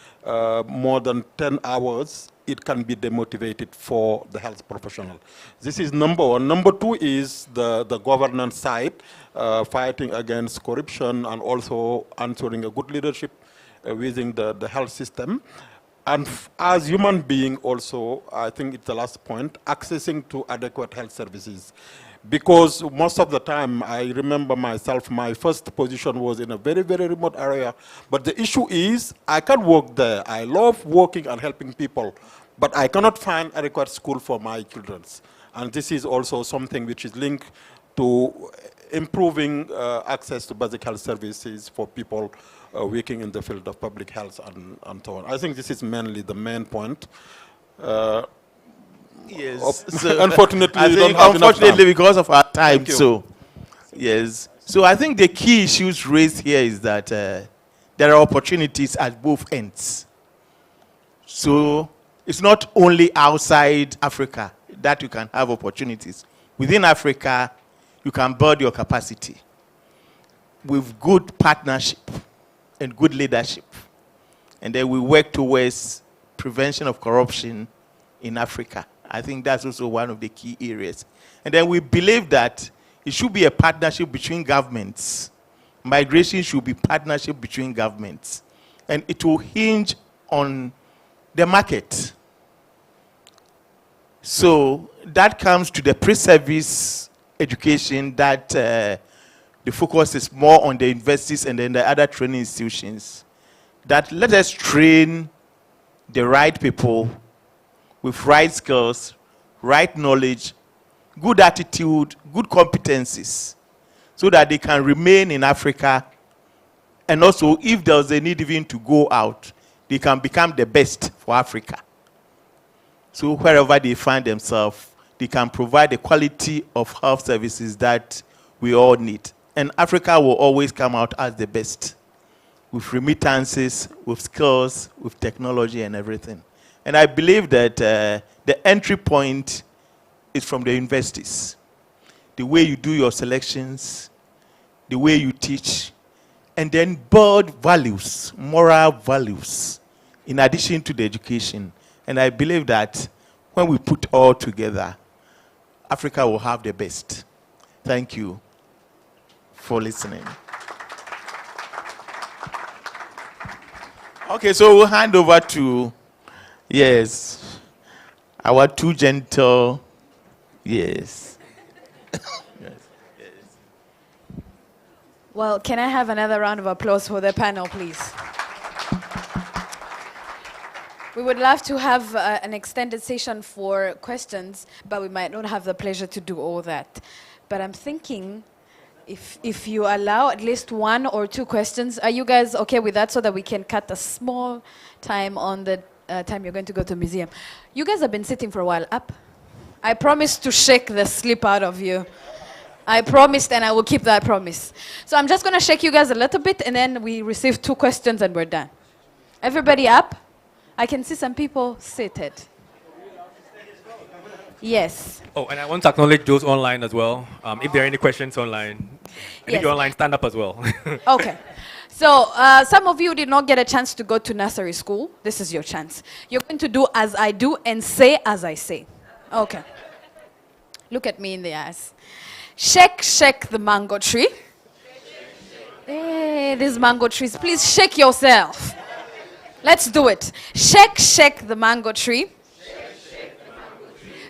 more than 10 hours, it can be demotivated for the health professional. This is number one. Number two is the governance side, fighting against corruption and also ensuring a good leadership within the health system. And as human being also, I think it's the last point, accessing to adequate health services. Because most of the time, I remember myself, my first position was in a very, very remote area. But the issue is, I can work there. I love working and helping people. But I cannot find adequate school for my children. And this is also something which is linked to improving access to basic health services for people working in the field of public health and so on. I think this is mainly the main point. Yes. So unfortunately, I we think don't have enough unfortunately time. because of our time, Thank you. so yes. So I think the key issues raised here is that there are opportunities at both ends. So it's not only outside Africa that you can have opportunities. Within Africa, you can build your capacity with good partnership and good leadership. And then we work towards prevention of corruption in Africa. I think that's also one of the key areas. And then we believe that it should be a partnership between governments. Migration should be partnership between governments. And it will hinge on the market. So that comes to the pre-service education that the focus is more on the universities and then the other training institutions. That let us train the right people with right skills, right knowledge, good attitude, good competencies, so that they can remain in Africa. And also, if there's a need even to go out, they can become the best for Africa. So wherever they find themselves, they can provide the quality of health services that we all need. And Africa will always come out as the best, with remittances, with skills, with technology and everything. And I believe that the entry point is from the universities. The way you do your selections, the way you teach, and then build values, moral values, in addition to the education. And I believe that when we put all together, Africa will have the best. Thank you for listening. Okay, so we'll hand over to, yes, our two gentle, yes. Well, can I have another round of applause for the panel, please? We would love to have an extended session for questions, but we might not have the pleasure to do all that. But I'm thinking, if you allow at least one or two questions, are you guys okay with that so that we can cut a small time on the time you're going to go to museum? You guys have been sitting for a while. Up. I promised to shake the sleep out of you. I promised, and I will keep that promise. So I'm just going to shake you guys a little bit, and then we receive two questions, and we're done. Everybody up? I can see some people seated. Yes. Oh, and I want to acknowledge those online as well. If there are any questions online, and Yes. if you're online, stand up as well. Okay. So some of you did not get a chance to go to nursery school. This is your chance. You're going to do as I do and say as I say. Okay. Look at me in the eyes. Shake, shake the mango tree. Hey, these mango trees. Please shake yourself. Let's do it. Shake, shake the mango tree.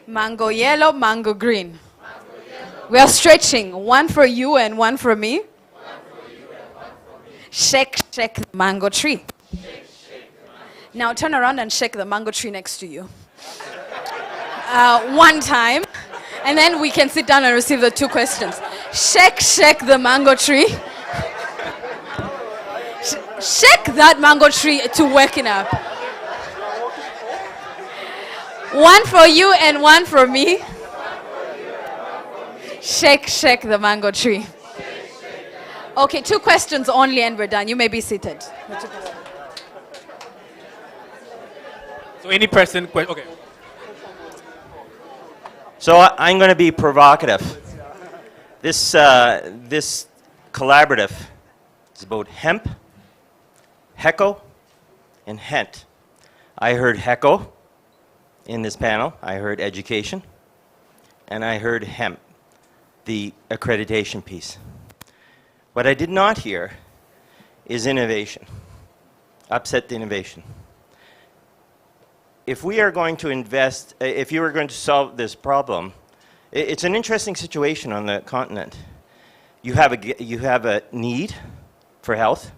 Mango yellow, mango green. We are stretching. One for you and one for me. Shake, shake the mango tree. Now turn around and shake the mango tree next to you. One time. And then we can sit down and receive the two questions. Shake, shake the mango tree. Shake that mango tree to waking up. One for you and one for me. Shake, shake the mango tree. Okay, 2 questions only and we're done. You may be seated. So any person, okay. So I'm going to be provocative. This collaborative is about hemp, HECO, and HENT. I heard HECO in this panel. I heard education, and I heard hemp, the accreditation piece. What I did not hear is innovation, upset the innovation. If we are going to invest, if you are going to solve this problem, it's an interesting situation on the continent. You have a need for health,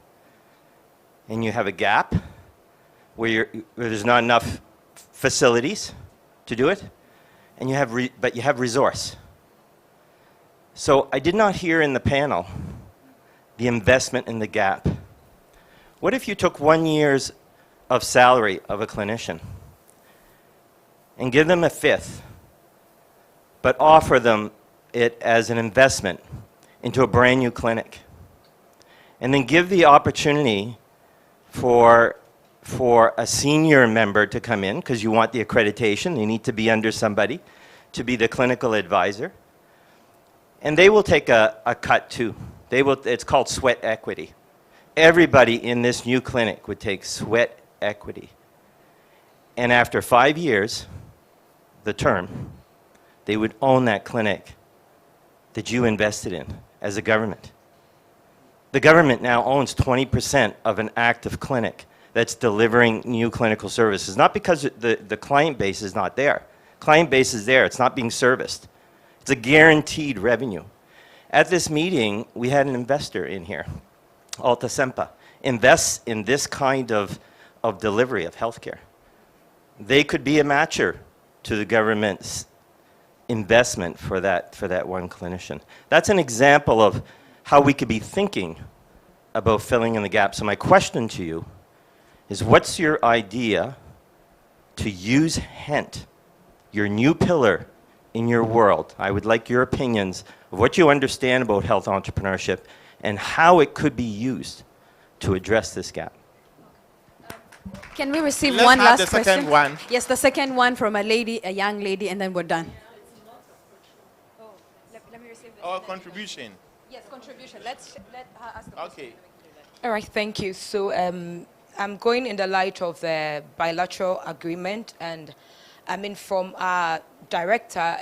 and you have a gap where there's not enough facilities to do it, and but you have resource. So I did not hear in the panel the investment in the gap. What if you took 1 year's of salary of a clinician and give them a fifth, but offer them it as an investment into a brand new clinic, and then give the opportunity for a senior member to come in, because you want the accreditation, they need to be under somebody to be the clinical advisor, and they will take a cut too. It's called sweat equity. Everybody in this new clinic would take sweat equity, and after 5 years, the term, they would own that clinic that you invested in as a government. The government now owns 20% of an active clinic that's delivering new clinical services, not because the client base is not there. Client base is there, it's not being serviced. It's a guaranteed revenue. At this meeting, we had an investor in here, Alta Sempa, invests in this kind of delivery of healthcare. They could be a matcher to the government's investment for that one clinician. That's an example of how we could be thinking about filling in the gap. So my question to you is, what's your idea to use HENT, your new pillar in your world? I would like your opinions of what you understand about health entrepreneurship and how it could be used to address this gap. Can we receive Let's one have last the question? second one. Yes, the second one from a young lady, and then we're done. Oh, let me receive Our contribution. Yes, contribution. Let her ask the Okay. All right, thank you. So I'm going in the light of the bilateral agreement, and I mean, from our director,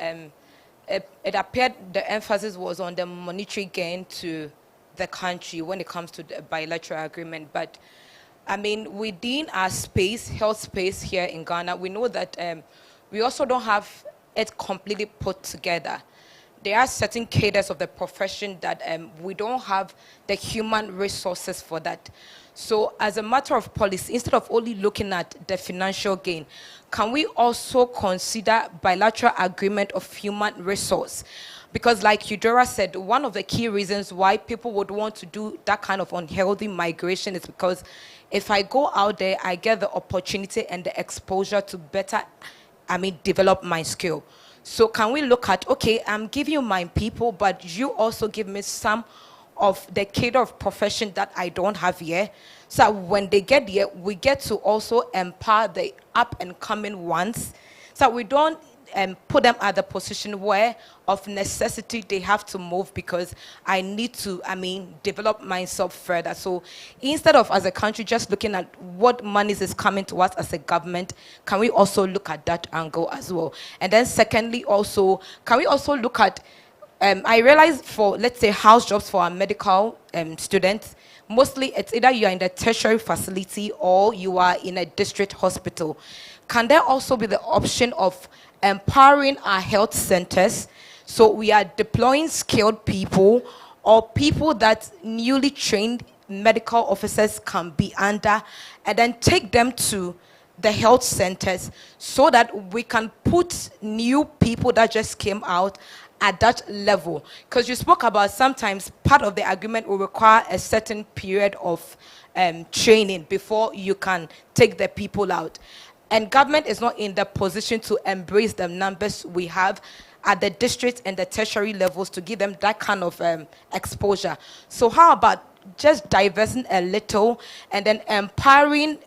it appeared the emphasis was on the monetary gain to the country when it comes to the bilateral agreement. But I mean, within our space, health space here in Ghana, we know that we also don't have it completely put together. There are certain cadres of the profession that we don't have the human resources for that. So as a matter of policy, instead of only looking at the financial gain, can we also consider bilateral agreement of human resource? Because like Eudora said, one of the key reasons why people would want to do that kind of unhealthy migration is because if I go out there, I get the opportunity and the exposure to better, develop my skill. So can we look at, okay, I'm giving you my people, but you also give me some of the cadre of profession that I don't have here. So when they get here, we get to also empower the up and coming ones. So we don't put them at the position where of necessity they have to move because I need to, develop myself further. So instead of as a country just looking at what monies is coming to us as a government, can we also look at that angle as well? And then secondly also, can we also look at, I realize for, let's say, house jobs for our medical students, mostly it's either you are in the tertiary facility or you are in a district hospital. Can there also be the option of empowering our health centers so we are deploying skilled people or people that newly trained medical officers can be under, and then take them to the health centers so that we can put new people that just came out at that level? Because you spoke about sometimes part of the agreement will require a certain period of training before you can take the people out. And government is not in the position to embrace the numbers we have at the district and the tertiary levels to give them that kind of exposure. So how about just diversing a little and then empowering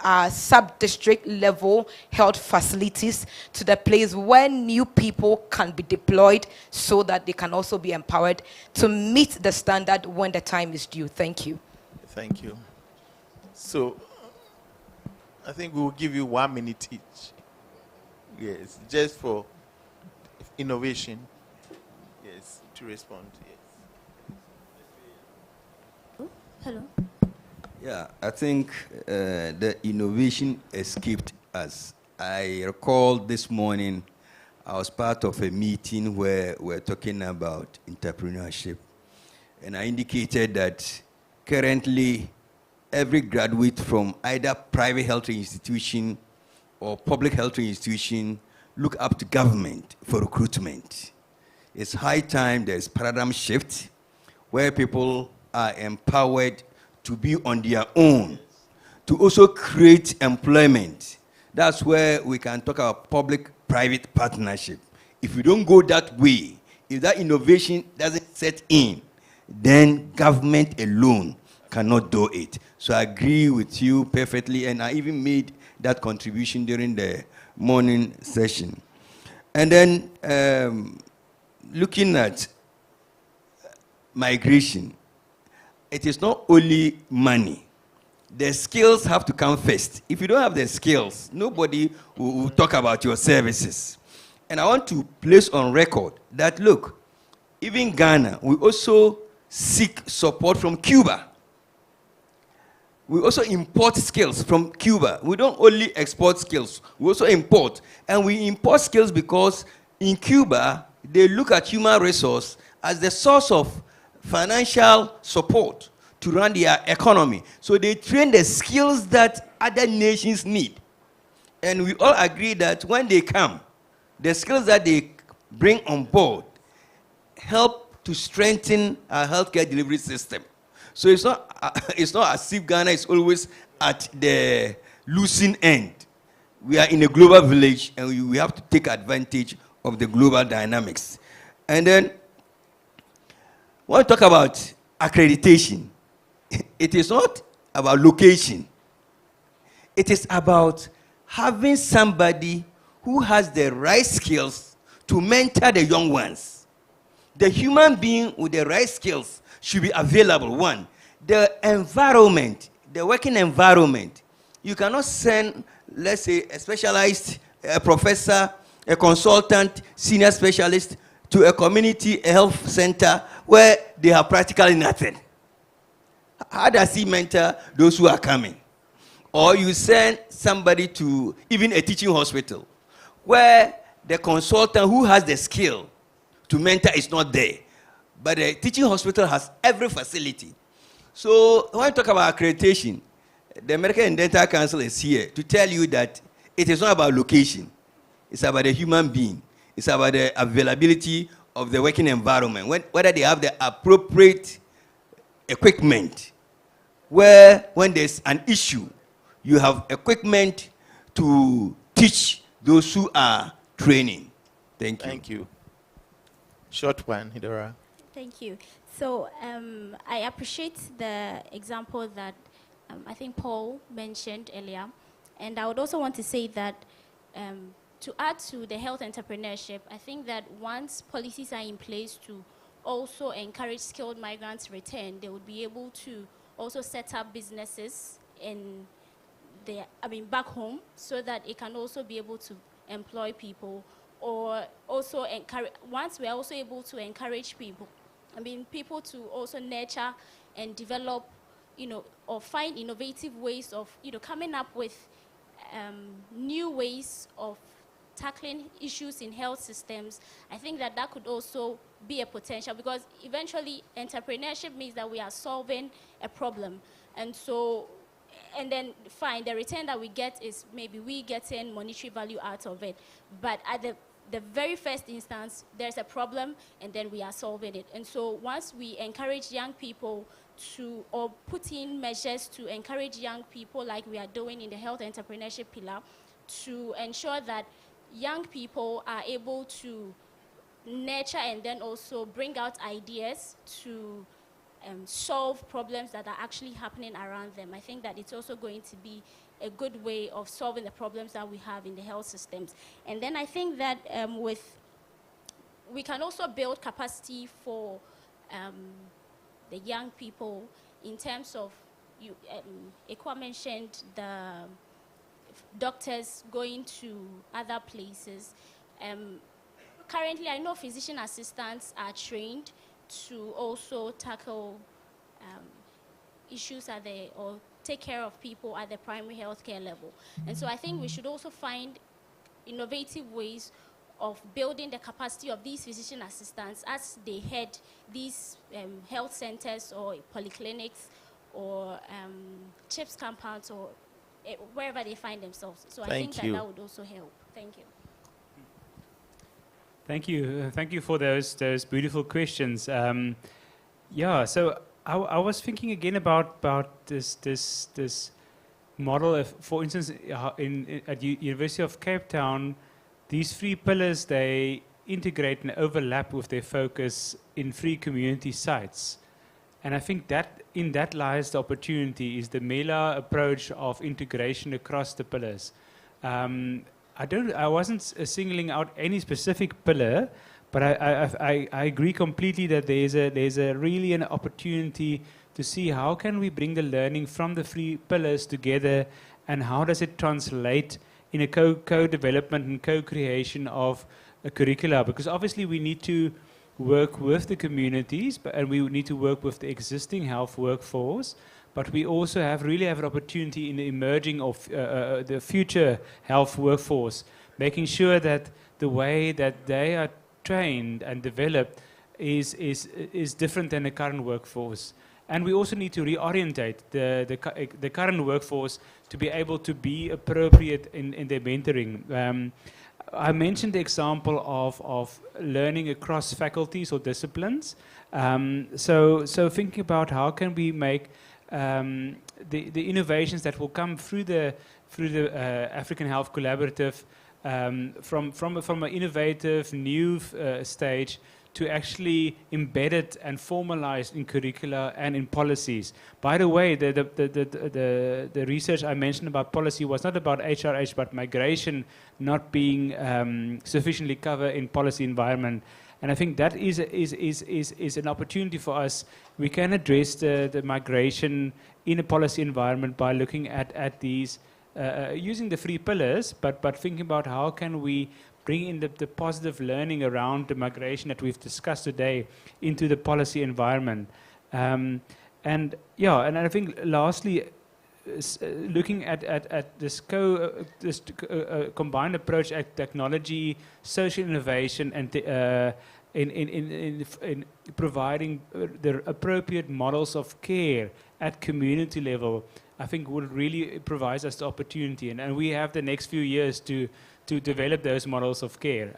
our sub-district level health facilities to the place where new people can be deployed so that they can also be empowered to meet the standard when the time is due. Thank you. Thank you. So, I think we will give you 1 minute each. Yes, just for innovation. Yes, to respond. Yes. Hello. Yeah, I think the innovation escaped us. I recall this morning I was part of a meeting where we're talking about entrepreneurship. And I indicated that currently every graduate from either private health institution or public health institution look up to government for recruitment. It's high time there's paradigm shift where people are empowered to be on their own, to also create employment. That's where we can talk about public-private partnership. If we don't go that way, if that innovation doesn't set in, then government alone cannot do it. So I agree with you perfectly, and I even made that contribution during the morning session. And then looking at migration, it is not only money. The skills have to come first. If you don't have the skills, nobody will talk about your services. And I want to place on record that, look, even Ghana, we also seek support from Cuba. We also import skills from Cuba. We don't only export skills, we also import. And we import skills because in Cuba, they look at human resource as the source of financial support to run their economy. So they train the skills that other nations need. And we all agree that when they come, the skills that they bring on board help to strengthen our healthcare delivery system. So it's not as if Ghana is always at the losing end. We are in a global village, and we have to take advantage of the global dynamics. And then, when we talk about accreditation, it is not about location. It is about having somebody who has the right skills to mentor the young ones. The human being with the right skills should be available. One, the environment, the working environment. You cannot send, let's say, a specialized professor, a consultant, senior specialist to a community health center where they have practically nothing. How does he mentor those who are coming? Or you send somebody to even a teaching hospital where the consultant who has the skill to mentor is not there. But the teaching hospital has every facility. So when I talk about accreditation, the American Dental Council is here to tell you that it is not about location. It's about the human being. It's about the availability of the working environment, whether they have the appropriate equipment, where when there's an issue, you have equipment to teach those who are training. Thank you. Thank you. Short one, Hidora. Thank you. So I appreciate the example that I think Paul mentioned earlier. And I would also want to say that to add to the health entrepreneurship, I think that once policies are in place to also encourage skilled migrants return, they would be able to also set up businesses back home, so that it can also be able to employ people, or also encourage, once we're also able to encourage people to also nurture and develop, or find innovative ways of, coming up with new ways of tackling issues in health systems. I think that could also be a potential, because eventually entrepreneurship means that we are solving a problem. And then fine, the return that we get is maybe we getting monetary value out of it. But at the the very first instance, there's a problem, and then we are solving it. And so once we encourage young people to, or put in measures to encourage young people like we are doing in the health entrepreneurship pillar, to ensure that young people are able to nurture and then also bring out ideas to solve problems that are actually happening around them. I think that it's also going to be a good way of solving the problems that we have in the health systems. And then I think that we can also build capacity for the young people in terms of, Ekwa mentioned the doctors going to other places. Currently, I know physician assistants are trained to also tackle issues or take care of people at the primary healthcare level. And so I think we should also find innovative ways of building the capacity of these physician assistants as they head these health centers or polyclinics or CHIPS compounds or wherever they find themselves. So I think that would also help. Thank you. Thank you. Thank you for those beautiful questions. Yeah, so I was thinking again about this model. For instance, at University of Cape Town, these 3 pillars, they integrate and overlap with their focus in 3 community sites. And I think that in that lies the opportunity, is the Mela approach of integration across the pillars. I wasn't singling out any specific pillar, but I agree completely that there's a really an opportunity to see how can we bring the learning from the 3 pillars together, and how does it translate in a co-development and co-creation of a curricula. Because obviously we need to work with the communities, and we need to work with the existing health workforce. But we also really have an opportunity in the emerging of the future health workforce, making sure that the way that they are trained and developed is different than the current workforce. And we also need to reorientate the current workforce to be able to be appropriate in their mentoring. I mentioned the example of learning across faculties or disciplines. So thinking about how can we make the innovations that will come through the African Health Collaborative from an innovative new stage to actually embed it and formalize in curricula and in policies. By the way, the research I mentioned about policy was not about HRH, but migration not being sufficiently covered in policy environment. And I think that is an opportunity for us. We can address the migration in a policy environment by looking at these, using the 3 pillars, but thinking about how can we bring in the positive learning around the migration that we've discussed today into the policy environment. And I think lastly, looking at this combined approach at technology, social innovation, and in providing the appropriate models of care at community level, I think would really provide us the opportunity. And we have the next few years to develop those models of care.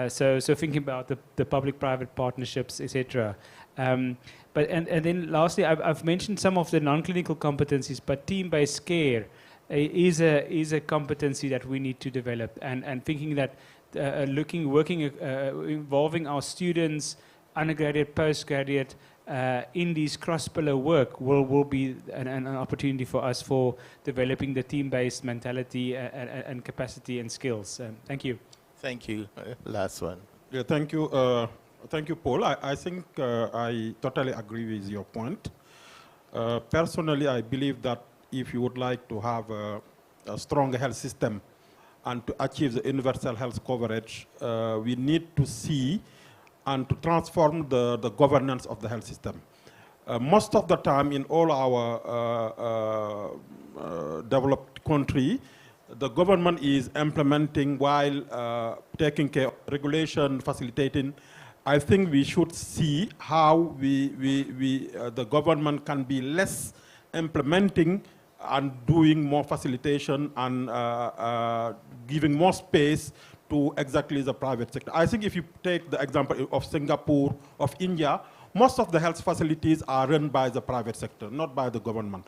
So thinking about the public-private partnerships, etc. But then lastly, I've mentioned some of the non-clinical competencies, but team-based care is a competency that we need to develop. And thinking that involving our students, undergraduate, postgraduate, in these cross-pillar work will be an opportunity for us for developing the team-based mentality and capacity and skills. Thank you. Thank you. Last one. Yeah, thank you. Thank you, Paul. I think I totally agree with your point. Personally, I believe that if you would like to have a strong health system and to achieve the universal health coverage, we need to see and to transform the governance of the health system. Most of the time in all our developed country, the government is implementing while taking care of regulation, facilitating. I think we should see how the government can be less implementing and doing more facilitation and giving more space to exactly the private sector. I think if you take the example of Singapore, of India, most of the health facilities are run by the private sector, not by the government.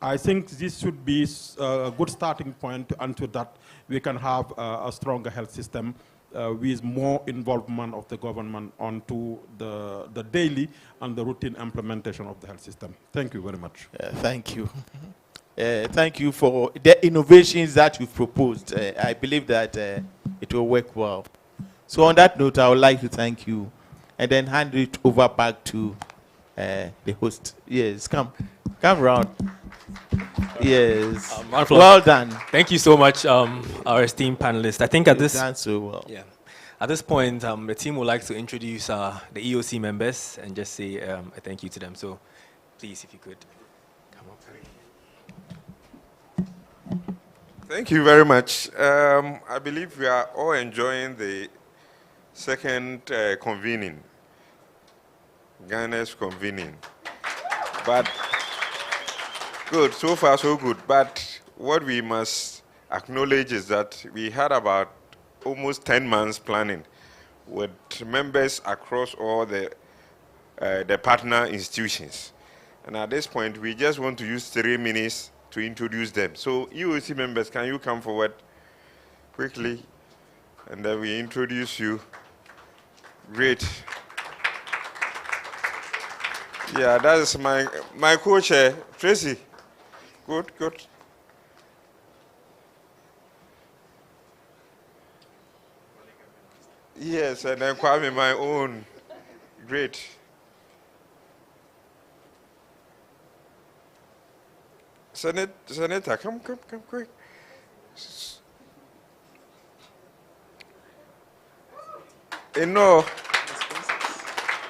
I think this should be a good starting point, and to that we can have a stronger health system with more involvement of the government onto the daily and the routine implementation of the health system. Thank you very much. Thank you. Thank you for the innovations that you've proposed. I believe that it will work well. So on that note, I would like to thank you and then hand it over back to the host. Yes, come round. Yes, well done. Thank you so much, our esteemed panelists. I think at this done so well. Yeah, at this point, the team would like to introduce the EOC members and just say a thank you to them. So, please, if you could come up. Thank you very much. I believe we are all enjoying the second convening, Ghana's convening. But good, so far so good. But what we must acknowledge is that we had about almost 10 months planning with members across all the partner institutions. And at this point, we just want to use 3 minutes to introduce them. So EOC members, can you come forward quickly? And then we introduce you. Great. Yeah, that is my co-chair, Tracy. Good, good. Yes, and then Kwame, my own. Great. Senator, come quick. No.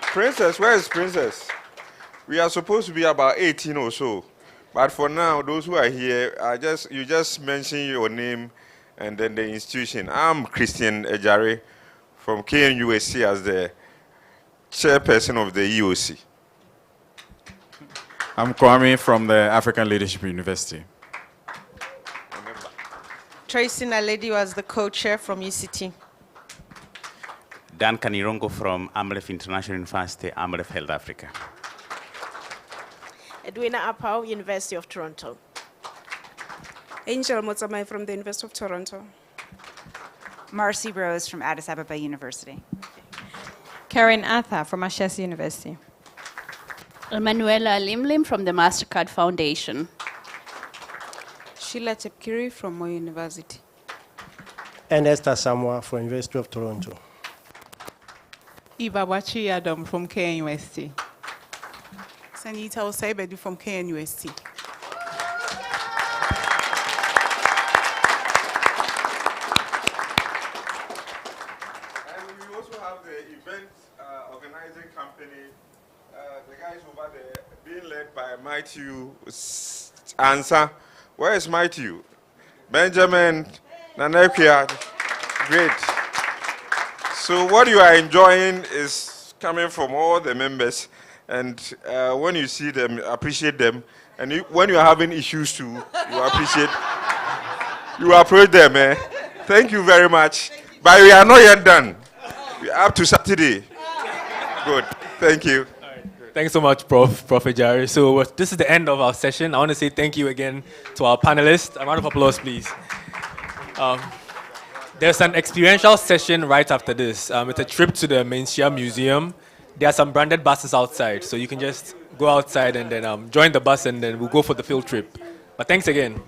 Princess, where is Princess? We are supposed to be about 18 or so. But for now, those who are here, you just mention your name and then the institution. I'm Christian Ejare from KNUSC as the chairperson of the EOC. I'm Kwame from the African Leadership University. Tracy Naledi was the co-chair from UCT. Dan Kanirongo from Amref International University, Amref Health Africa. Edwina Apau, University of Toronto. Angel Motsamai from the University of Toronto. Marcy Rose from Addis Ababa University. Karen Atha from Ashesi University. Emanuela Limlim from the MasterCard Foundation. Sheila Chepkiri from Moi University. And Esther Samoa from University of Toronto. Eva Wachi Adam from KNUST. Sanita Osaibedu from KNUST. And we also have the event organizing company, the guys over there, being led by Matthew Ansa. Where is Matthew? Benjamin Nanekia. Great. So what you are enjoying is coming from all the members. And when you see them, appreciate them. And when you are having issues too, you approach them. Thank you very much. But we are not yet done. We are up to Saturday. Good. Thank you. Thanks so much, Prophet Jari. So this is the end of our session. I want to say thank you again to our panelists. A round of applause, please. There's an experiential session right after this. It's a trip to the Menchia Museum. There are some branded buses outside, so you can just go outside and then join the bus, and then we'll go for the field trip. But thanks again.